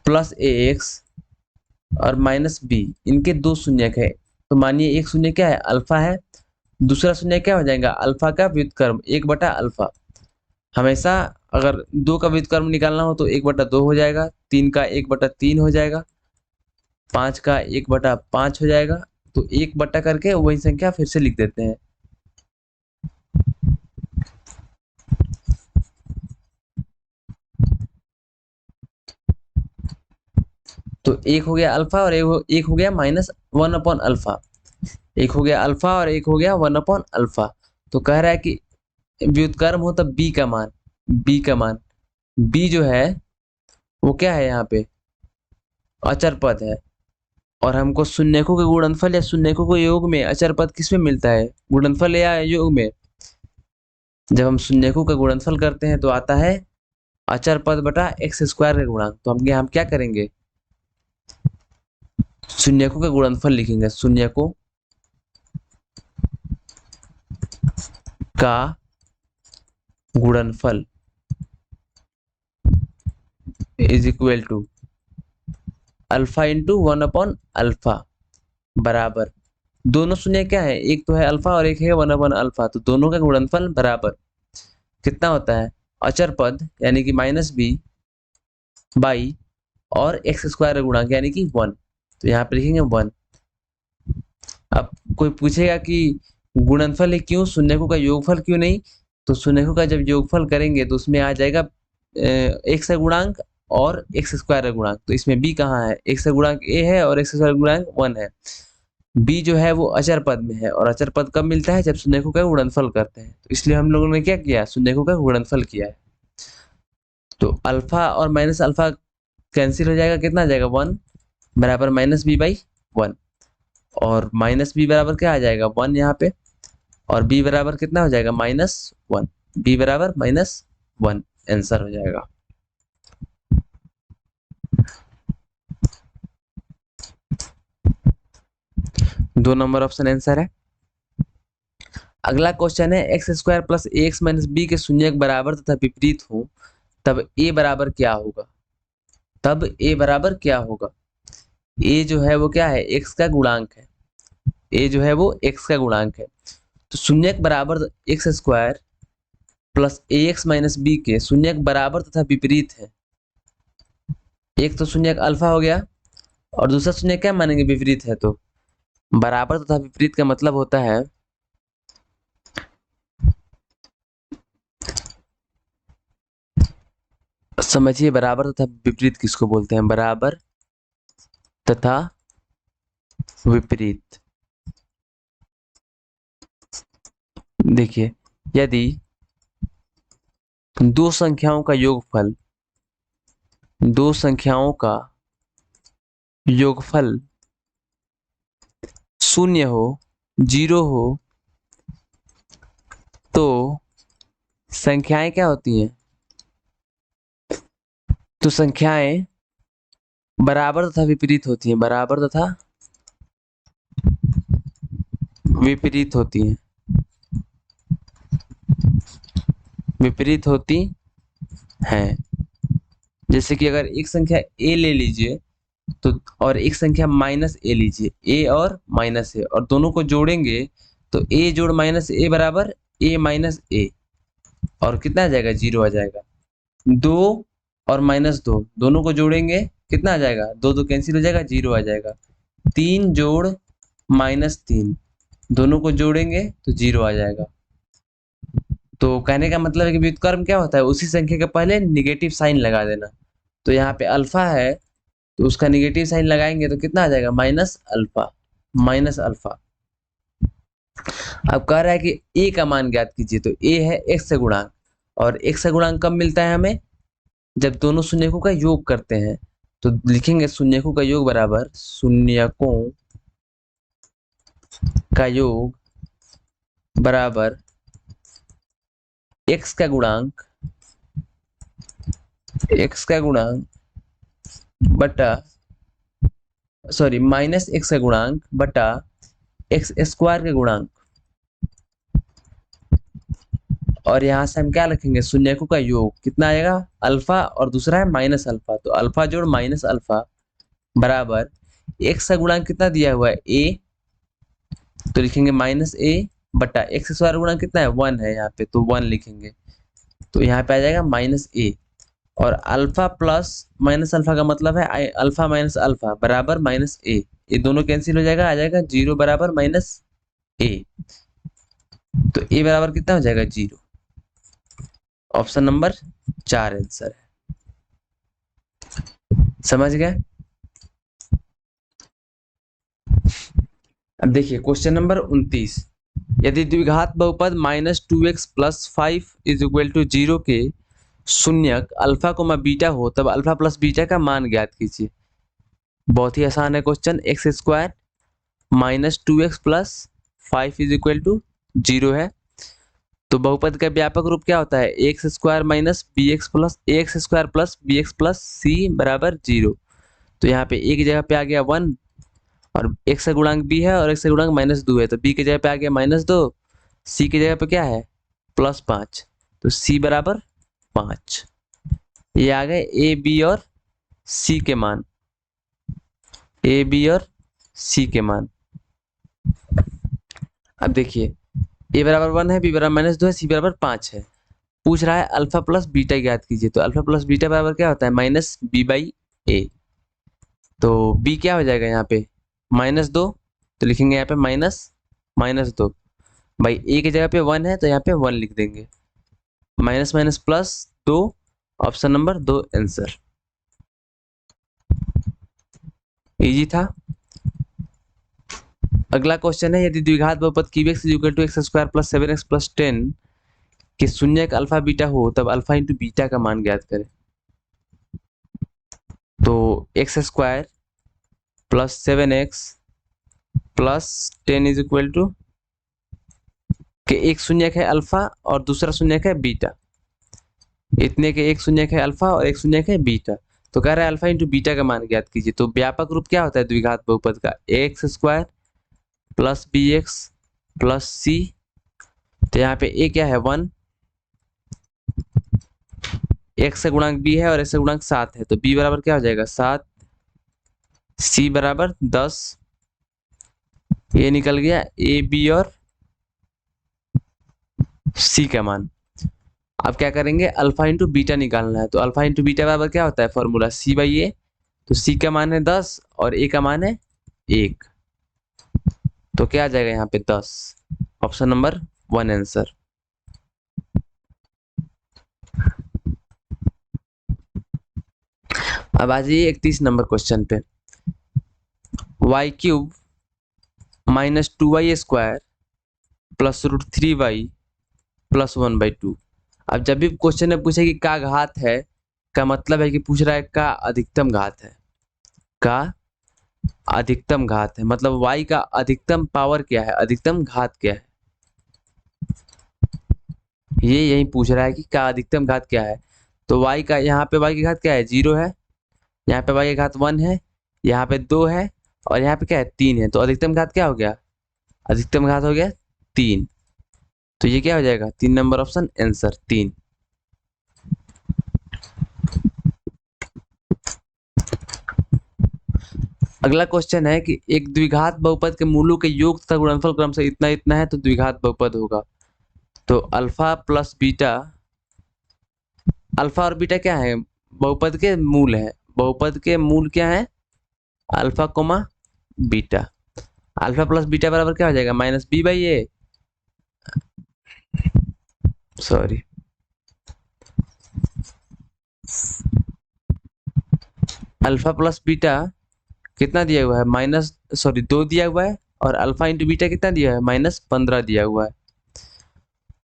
प्लस ए एक्स और माइनस बी, इनके दो शून्यक है। तो मानिए एक शून्य क्या है, अल्फा है, दूसरा शून्य क्या हो जाएगा, अल्फा का व्युत्क्रम 1/अल्फा। हमेशा अगर दो का व्युत्क्रम निकालना हो तो 1/2 हो जाएगा, 3 का 1/3 हो जाएगा, 5 का 1/5 हो जाएगा। तो 1 करके वही संख्या फिर से लिख देते हैं। तो एक हो गया अल्फा और एक हो गया -1/अल्फा। एक हो गया अल्फा और एक हो गया 1/अल्फा। तो कह रहा है कि व्युत्क्रम हो तब बी का मान बी जो है वो क्या है, यहाँ पे अचर पद है। और हमको शून्यकों के गुणनफल या शून्यकों के योग में अचर पद किस में मिलता है, गुणनफल या योग में। जब हम शून्यकों का गुणनफल करते हैं तो आता है अचर पद बटा एक्स स्क्वायर का गुणांक। तो हम क्या करेंगे, शून्यकों का गुणनफल लिखेंगे। शून्यकों का गुणनफल is equal to alpha into 1/अल्फा बराबर, दोनों शून्य क्या है, एक तो है अल्फा और एक है 1/अल्फा, तो दोनों का गुणनफल बराबर कितना होता है, अचर पद यानी कि -b बाई और एक्स स्क्वायर का गुणांक यानी कि 1। तो यहाँ पे लिखेंगे 1। अब कोई पूछेगा कि गुणनफल है क्यों, शून्यकों का योगफल क्यों नहीं। तो शून्यकों का जब योगफल करेंगे तो उसमें आ जाएगा एक्स का गुणांक और एक्स स्क्वायर का गुणांक। तो इसमें b कहाँ है, एक्स का गुणांक a है और एक्स स्क्वायर का गुणांक 1 है। b जो है वो अचर पद में है, और अचर पद कब मिलता है, जब शून्यकों का गुणनफल करते हैं। तो इसलिए हम लोगों ने क्या किया, शून्यकों का गुणनफल किया है। तो अल्फा और माइनस अल्फा कैंसिल हो जाएगा, कितना आ जाएगा, 1 बराबर -b/1। और -b बराबर क्या आ जाएगा, 1 यहाँ पे, और b बराबर कितना हो जाएगा, -1। b बराबर -1 आंसर हो जाएगा। दो नंबर ऑप्शन आंसर है। अगला क्वेश्चन है, एक्स स्क्वायर प्लस ए एक्स माइनस बी के शून्यक बराबर तथा विपरीत हो तब ए बराबर क्या होगा। तब ए बराबर क्या होगा, ए जो है वो क्या है, एक्स का गुणांक है। ए जो है वो एक्स का गुणांक है। तो शून्यक बराबर एक्स स्क्वायर प्लस ए एक्स माइनस बी के शून्यक बराबर तथा विपरीत है। एक तो शून्यक अल्फा हो गया और दूसरा शून्यक क्या मानेंगे, विपरीत है। तो बराबर तथा विपरीत का मतलब होता है, समझिए बराबर तथा विपरीत किसको बोलते हैं, बराबर तथा विपरीत। देखिए, यदि दो संख्याओं का योगफल, दो संख्याओं का योगफल शून्य हो, 0 हो, तो संख्याएं क्या होती हैं, तो संख्याएं बराबर तथा विपरीत होती हैं, बराबर तथा विपरीत होती हैं, विपरीत होती हैं। जैसे कि अगर एक संख्या a ले लीजिए तो, और एक संख्या माइनस a लीजिए, a और माइनस a, और दोनों को जोड़ेंगे तो a जोड़ माइनस a बराबर a माइनस a, और कितना आ जाएगा, 0 आ जाएगा। 2 और माइनस 2 दोनों को जोड़ेंगे, कितना आ जाएगा, 2 2 कैंसिल हो जाएगा, 0 आ जाएगा। 3 जोड़ माइनस 3 दोनों को जोड़ेंगे तो 0 आ जाएगा। तो कहने का मतलब है कि व्युत्क्रम क्या होता है, उसी संख्या के पहले निगेटिव साइन लगा देना। तो यहाँ पे अल्फा है तो उसका निगेटिव साइन लगाएंगे तो कितना आ जाएगा, माइनस अल्फा, माइनस अल्फा। अब कह रहा है कि ए का मान ज्ञात कीजिए, तो ए है x से गुणांक, और x से गुणांक कब मिलता है हमें, जब दोनों शून्यकों का योग करते हैं। तो लिखेंगे शून्यकों का योग बराबर शून्यकों का योग बराबर x का गुणांक, x का गुणांक बटा, सॉरी माइनस x का गुणांक बटा x स्क्वायर का गुणांक, और यहां से हम क्या लिखेंगे, शून्यकों का योग कितना आएगा, अल्फा, और दूसरा है माइनस अल्फा, तो अल्फा जोड़ माइनस अल्फा बराबर x का गुणांक कितना दिया हुआ है a, तो लिखेंगे माइनस a बटा x स्क्वायर गुणांक कितना है, 1 है यहाँ पे, तो 1 लिखेंगे। तो यहाँ पे आ जाएगा माइनस a, और अल्फा प्लस माइनस अल्फा का मतलब है अल्फा माइनस अल्फा बराबर माइनस a, ये दोनों कैंसिल हो जाएगा, आ जाएगा 0 बराबर माइनस a। तो a बराबर कितना हो जाएगा, 0। ऑप्शन नंबर 4 आंसर है। समझ गए। अब देखिए क्वेश्चन नंबर 29, यदि द्विघात बहुपद -2x plus 5 is equal to 0 के शून्यक अल्फा कोमा बीटा हो, तब अल्फा प्लस बीटा का मान ज्ञात कीजिए। बहुत ही आसान है question, x square -2x plus 5 is equal to 0 है। तो बहुपद का व्यापक रूप क्या होता है, X square minus B X plus X square plus B X plus C बराबर 0। तो यहाँ पे ए की जगह पे आ गया 1, और एक्स का गुणांक बी है और एक्स का गुणांक -2 है, तो बी की जगह पे आ गया -2, सी की जगह पे क्या है, +5, तो सी बराबर 5। ये आ गए ए बी और सी के मान, ए बी और सी के मान। अब देखिए ए बराबर 1 है, बी बराबर -2 है, सी बराबर 5 है। पूछ रहा है अल्फा प्लस बीटा ज्ञात कीजिए, तो अल्फा प्लस बीटा बराबर क्या होता है, माइनस बी बाई ए। तो बी क्या हो जाएगा यहाँ पे, -2, तो लिखेंगे यहाँ पे -2 भाई, ए की जगह पे 1 है तो यहाँ पे 1 लिख देंगे, minus minus plus 2, option number 2 answer. Easy था। अगला क्वेश्चन है, यदि द्विघात बहुपद क्यूबेक्स is equal to x square plus 7x plus 10 के शून्यक अल्फा बीटा हो, तब अल्फा इंटू बीटा का मान ज्ञात करें। तो x square plus 7x plus 10 is equal to के एक शून्यक है अल्फा और दूसरा शून्यक है बीटा, इतने के एक शून्यक है अल्फा और एक शून्यक है बीटा। तो कह रहा है अल्फा इंटू बीटा का मान ज्ञात कीजिए। तो व्यापक रूप क्या होता है द्विघात बहुपद का, X square plus B X plus C, तो यहाँ पे ए क्या है 1, एक्स का गुणांक बी है और एक्स का गुणांक 7 है, तो बी बराबर क्या हो जाएगा 7, सी बराबर 10, ये निकल गया ए बी और सी का मान। अब क्या करेंगे, अल्फा इंटू बीटा निकालना है, तो अल्फा इंटू बीटा बराबर क्या होता है फॉर्मूला, सी बाई ए। तो सी का मान है 10 और ए का मान है 1, तो क्या आ जाएगा यहाँ पे 10, ऑप्शन नंबर 1 आंसर। अब आ जाइए 31 नंबर क्वेश्चन पे, y³ -2y square plus √3y plus 1/2। अब जब भी क्वेश्चन में पूछे कि का घात है, का मतलब है कि पूछ रहा है का अधिकतम घात है, का अधिकतम घात है, मतलब y का अधिकतम पावर क्या है, अधिकतम घात क्या है, ये यही पूछ रहा है कि का अधिकतम घात क्या है। तो y का यहाँ पे y की घात क्या है 0 है, यहाँ पे y की घात 1 है, यहाँ पे 2 है और यहाँ पे क्या है 3 है। तो अधिकतम घात क्या हो गया, अधिकतम घात हो गया 3। तो ये क्या हो जाएगा 3 नंबर ऑप्शन आंसर 3। अगला क्वेश्चन है कि एक द्विघात बहुपद के मूलों के योग तथा गुणनफल क्रम से इतना इतना है तो द्विघात बहुपद होगा। तो अल्फा प्लस बीटा, अल्फा और बीटा क्या है, बहुपद के मूल है। बहुपद के मूल क्या है, alpha comma beta. Alpha plus beta बराबर क्या हो जाएगा -b/a, sorry alpha plus beta कितना दिया हुआ है दो दिया हुआ है, और अल्फा इंटू बीटा कितना दिया है -15 दिया हुआ है।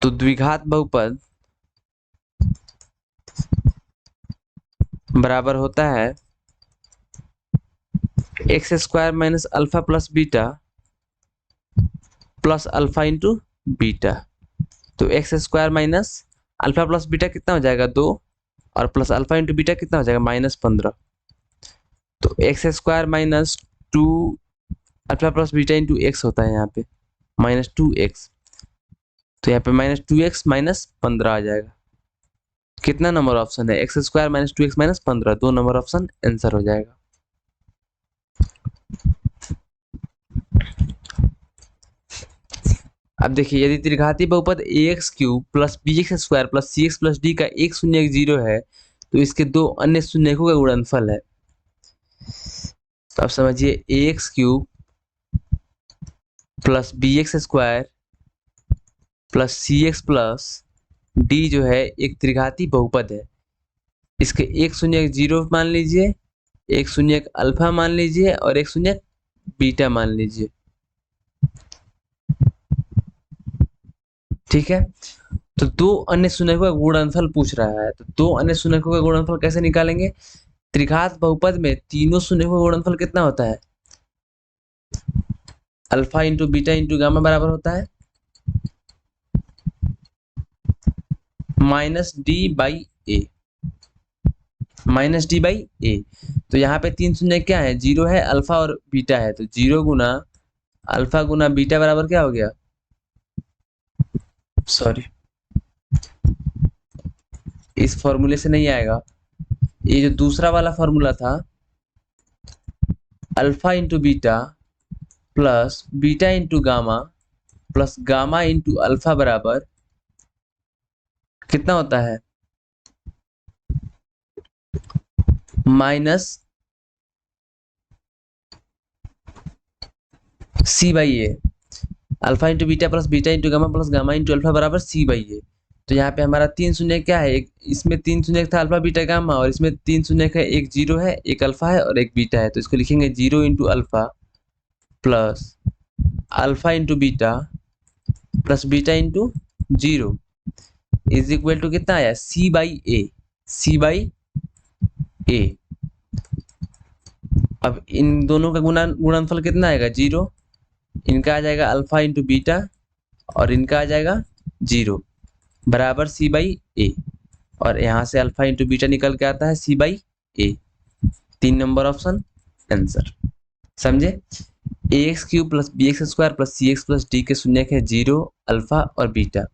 तो द्विघात बहुपद बराबर होता है X square minus alpha plus beta plus alpha into beta. तो x square minus alpha plus beta कितना हो जाएगा 2, और प्लस अल्फा इंटू बीटा कितना हो जाएगा -15। तो x square minus 2 alpha plus beta into x होता है यहाँ पे -2x। तो यहाँ पे -2x -15 आ जाएगा। कितना नंबर ऑप्शन है, X square -2x -15, 2 number option answer हो जाएगा। अब देखिए यदि त्रिघाती बहुपद ax³ plus bx² plus cx plus d का एक शून्य एक जीरो है तो इसके दो अन्य शून्यकों का गुणनफल है। तो आप समझिए ax³ plus bx² plus cx plus d जो है एक त्रिघाती बहुपद है। इसके एक शून्य एक जीरो मान लीजिए, एक शून्य एक अल्फा मान लीजिए और एक शून्य बीटा मान लीजिए। ठीक है, तो दो अन्य शून्यकों का गुणनफल पूछ रहा है। तो दो अन्य शून्यकों का गुणनफल कैसे निकालेंगे, त्रिघात बहुपद में तीनों शून्यकों का गुणनफल कितना होता है, alpha into beta into gamma बराबर होता है -d/a, -d/a। तो यहाँ पे तीन शून्य क्या है, 0 है, अल्फा और बीटा है। तो 0 गुना अल्फा गुना बीटा बराबर क्या हो गया, सॉरी इस फॉर्मूले से नहीं आएगा, ये जो दूसरा वाला फॉर्मूला था alpha into beta plus beta into gamma plus gamma into alpha बराबर कितना होता है -c/a। Alpha into beta plus beta into gamma plus gamma into alpha बराबर c/a। तो यहाँ पे हमारा तीन शून्य क्या है, एक इसमें तीन शून्य था अल्फा बीटा गामा, और इसमें तीन शून्य है, एक जीरो है, एक अल्फा है और एक बीटा है। तो इसको लिखेंगे 0 into alpha plus alpha into beta plus beta into 0 is equal to कितना आया c/a, c/a। अब इन दोनों का गुणनफल कितना आएगा 0, इनका आ जाएगा अल्फा इंटू बीटा और इनका आ जाएगा 0 बराबर c/a। और यहाँ से अल्फा इंटू बीटा निकल के आता है c/a। 3 number option answer. समझे, ax³ plus bx² plus cx plus d के शून्य है 0, अल्फा और बीटा।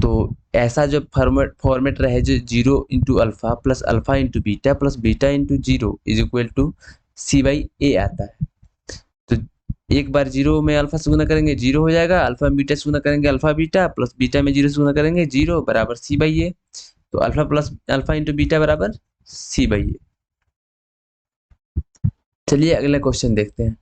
तो ऐसा जो फॉर्मेट रहे जो 0 into alpha plus alpha into beta plus beta into 0 is equal to c/a आता है। तो एक बार 0 में अल्फा से गुना करेंगे 0 हो जाएगा, अल्फा में बीटा से गुना करेंगे अल्फा बीटा प्लस बीटा में 0 से गुना करेंगे 0 बराबर c/a। तो alpha plus alpha into beta बराबर c/a। चलिए अगला क्वेश्चन देखते हैं।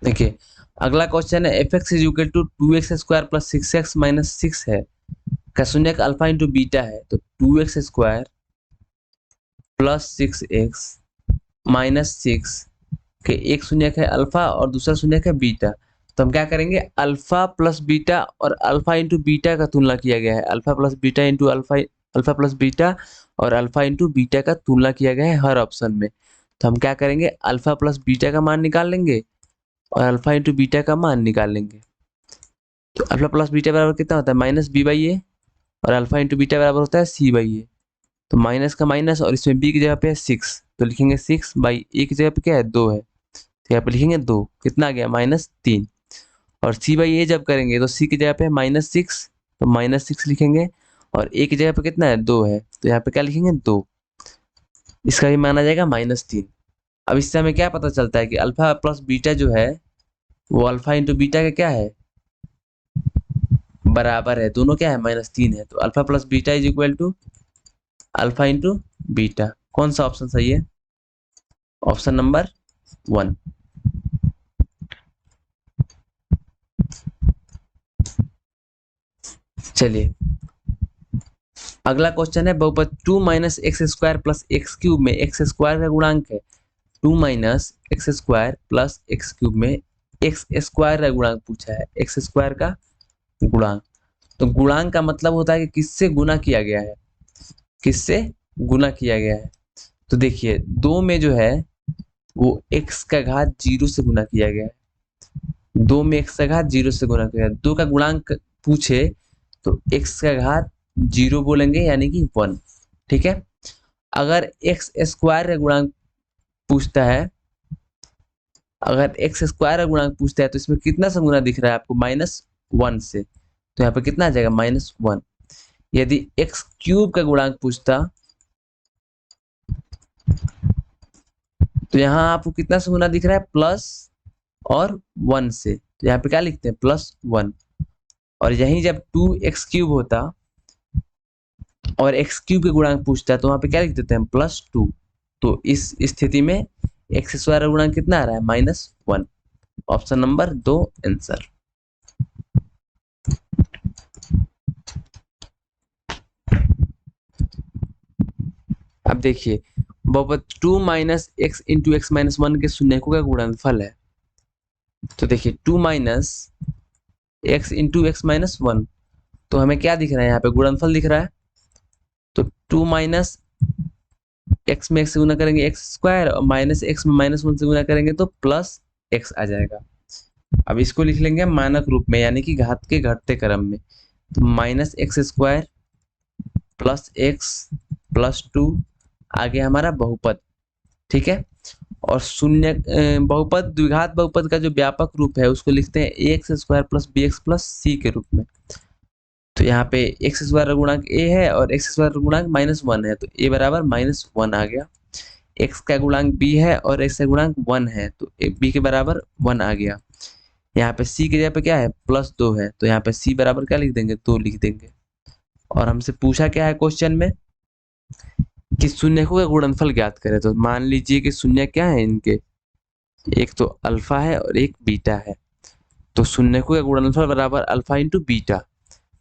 देखिए अगला क्वेश्चन है F x is equal to 2x² plus 6x minus 6 है का शून्य का अल्फा इंटू बीटा है, तो 2x² प्लस 6x माइनस 6 के एक शून्य है अल्फा और दूसरा शून्य है बीटा। तो हम क्या करेंगे, अल्फा प्लस बीटा और अल्फा इंटू बीटा का तुलना किया गया है, alpha plus beta into alpha, alpha plus beta और अल्फा इंटू बीटा का तुलना किया गया है हर ऑप्शन में। तो हम क्या करेंगे, अल्फा प्लस बीटा का मान निकाल लेंगे और अल्फा इंटू बीटा का मान निकाल लेंगे। तो अल्फा प्लस बीटा बराबर कितना होता है, माइनस बी बाई ए, और अल्फा इंटू बीटा बराबर होता है सी बाई ए। तो माइनस का माइनस और इसमें बी की जगह पे है 6, तो लिखेंगे 6 बाई ए की जगह पे क्या है 2 है, तो यहाँ पे लिखेंगे 2, कितना आ गया -3। और सी बाई ए जब करेंगे तो सी की जगह पे -6, तो -6 लिखेंगे और ए की जगह पे कितना है 2 है, तो यहाँ पे क्या लिखेंगे 2, इसका भी मान आ जाएगा -3। अब इससे हमें क्या पता चलता है कि अल्फा प्लस बीटा जो है वो अल्फा इंटू बीटा का क्या है, बराबर है, दोनों क्या है -3 है। तो alpha plus beta is equal to alpha into beta. कौन सा ऑप्शन सही है, ऑप्शन नंबर 1। चलिए अगला क्वेश्चन है बहुपद 2 minus x square plus x cube में एक्स स्क्वायर का गुणांक है, 2 minus x square plus x cube में एक्स स्क्वायर का गुणांक पूछा है, एक्स स्क्वायर का गुणांक। तो गुणांक का मतलब होता है कि किससे गुना किया गया है, किससे गुना किया गया है। तो देखिए 2 में जो है वो x का घात 0 से गुना किया गया है, 2 में x का घात 0 से गुना किया गया है। 2 का गुणांक पूछे तो x का घात 0 बोलेंगे यानी कि 1, ठीक है। अगर एक्स स्क्वायर का गुणांक पूछता है, अगर एक्स स्क्वायर का गुणांक पूछता है तो इसमें कितना सा गुना दिख रहा है आपको, -1 से, तो यहाँ पे कितना आ जाएगा -1। यदि एक्स क्यूब का गुणांक पूछता तो यहाँ आपको कितना सा गुना दिख रहा है, प्लस और 1 से, तो यहाँ पे क्या लिखते हैं +1। और यहीं जब 2x³ होता और x³ के गुणांक पूछता है तो वहां पे क्या लिख देते हैं +2। तो इस स्थिति में एक्स स्क्वायर का गुणांक कितना आ रहा है -1, ऑप्शन नंबर 2 आंसर। अब देखिए बहुपद 2 minus x into x minus 1 के शून्यकों का गुणनफल है। तो देखिए 2 minus x into x minus 1, तो हमें क्या दिख रहा है, यहाँ पे गुणनफल दिख रहा है। तो 2 माइनस एक्स में एक्स से गुना करेंगे एक्स स्क्वायर और माइनस एक्स में -1 से गुना करेंगे तो प्लस एक्स आ जाएगा। अब इसको लिख लेंगे मानक रूप में यानी कि घात के घटते क्रम में। तो -x² प्लस एक्स प्लस 2 आगे हमारा बहुपद, ठीक है। और शून्य बहुपद द्विघात बहुपद का जो व्यापक रूप है उसको लिखते हैं ax² plus bx plus c के रूप में। तो यहाँ पे x² का गुणांक a है और x² का गुणांक -1 है, तो a बराबर -1 आ गया। x का गुणांक b है और x का गुणांक 1 है, तो b के बराबर 1 आ गया। यहाँ पे c की जगह पे क्या है +2 है, तो यहाँ पे c बराबर क्या लिख देंगे 2 लिख देंगे। और हमसे पूछा क्या है क्वेश्चन में कि शून्यकों का गुणनफल ज्ञात करें। तो मान लीजिए कि शून्य क्या है इनके, एक तो अल्फा है और एक बीटा है। तो शून्यकों का गुणनफल बराबर अल्फा इंटू बीटा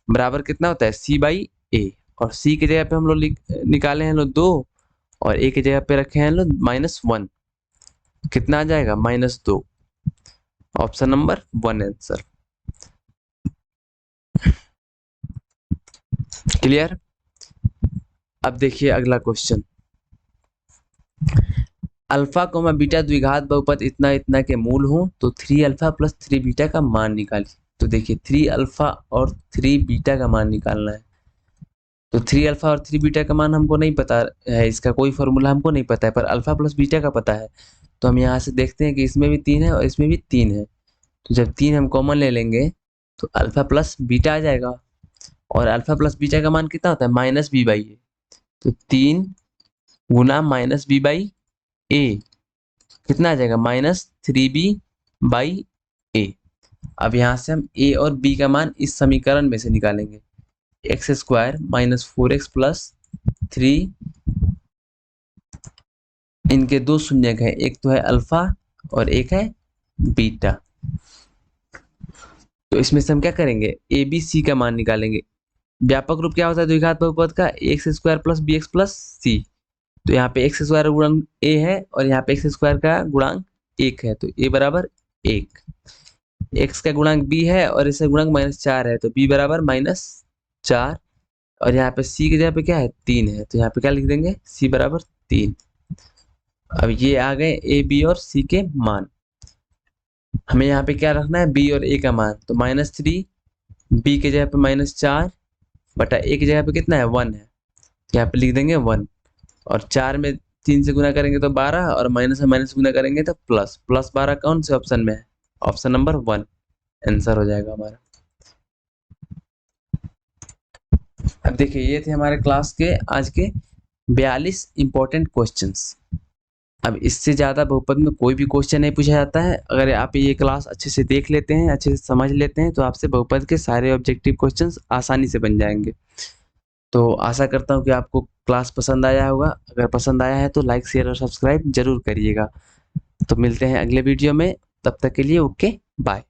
बराबर कितना होता है c बाई ए, और c की जगह पे हम लोग निकाले हैं लोग 2 और a की जगह पे रखे हैं लोग -1, कितना आ जाएगा -2, ऑप्शन नंबर 1 आंसर। क्लियर। अब देखिए अगला क्वेश्चन, अल्फा कोमा बीटा द्विघात बहुपद इतना इतना के मूल हो तो 3 अल्फा प्लस 3 बीटा का मान निकालिए। तो देखिए 3 अल्फा और 3 बीटा का मान निकालना है। तो 3 अल्फा और 3 बीटा का मान हमको नहीं पता है, इसका कोई फॉर्मूला हमको नहीं पता है, पर अल्फा प्लस बीटा का पता है। तो हम यहाँ से देखते हैं कि इसमें भी 3 है और इसमें भी 3 है, तो जब 3 हम कॉमन ले लेंगे तो अल्फा प्लस बीटा आ जाएगा। और अल्फा प्लस बीटा का मान कितना होता है -b/a, तो 3 गुना -b/a कितना आ जाएगा -3b/a। अब यहाँ से हम a और b का मान इस समीकरण में से निकालेंगे, x² माइनस 4x प्लस 3, इनके दो शून्यक है, एक तो है अल्फा और एक है बीटा। तो इसमें से हम क्या करेंगे, ए बी सी का मान निकालेंगे। व्यापक रूप क्या होता है द्विघात बहुपद का, X square plus B X plus C. तो यहाँ पे एक्स स्क्वायर गुणन ए है और यहाँ पे एक्स स्क्वायर का गुणांक 1 है, तो ए बराबर 1। एक्स का गुणांक बी है और इसका गुणांक -4 है, तो बी बराबर -4। और यहाँ पे सी की जगह पे क्या है, 3 है, तो यहाँ पे क्या लिख देंगे, सी बराबर 3। अब ये आ गए ए बी और सी के मान। हमें यहाँ पे क्या रखना है, बी और ए का मान, तो -3, बी के जगह पे -4 बटा ए की जगह पे कितना है, 1 है, यहाँ पे लिख देंगे 1। और 4 में 3 से गुना करेंगे तो 12, और माइनस में माइनस गुना करेंगे तो प्लस। प्लस 12 कौन से ऑप्शन में है, ऑप्शन नंबर 1 आंसर हो जाएगा हमारा। अब देखिए ये थे हमारे क्लास के आज के 42 इंपॉर्टेंट क्वेश्चंस। अब इससे ज़्यादा बहुपद में कोई भी क्वेश्चन नहीं पूछा जाता है। अगर आप ये क्लास अच्छे से देख लेते हैं, अच्छे से समझ लेते हैं, तो आपसे बहुपद के सारे ऑब्जेक्टिव क्वेश्चंस आसानी से बन जाएंगे। तो आशा करता हूँ कि आपको क्लास पसंद आया होगा। अगर पसंद आया है तो लाइक शेयर और सब्सक्राइब जरूर करिएगा। तो मिलते हैं अगले वीडियो में, तब तक के लिए ओके बाय।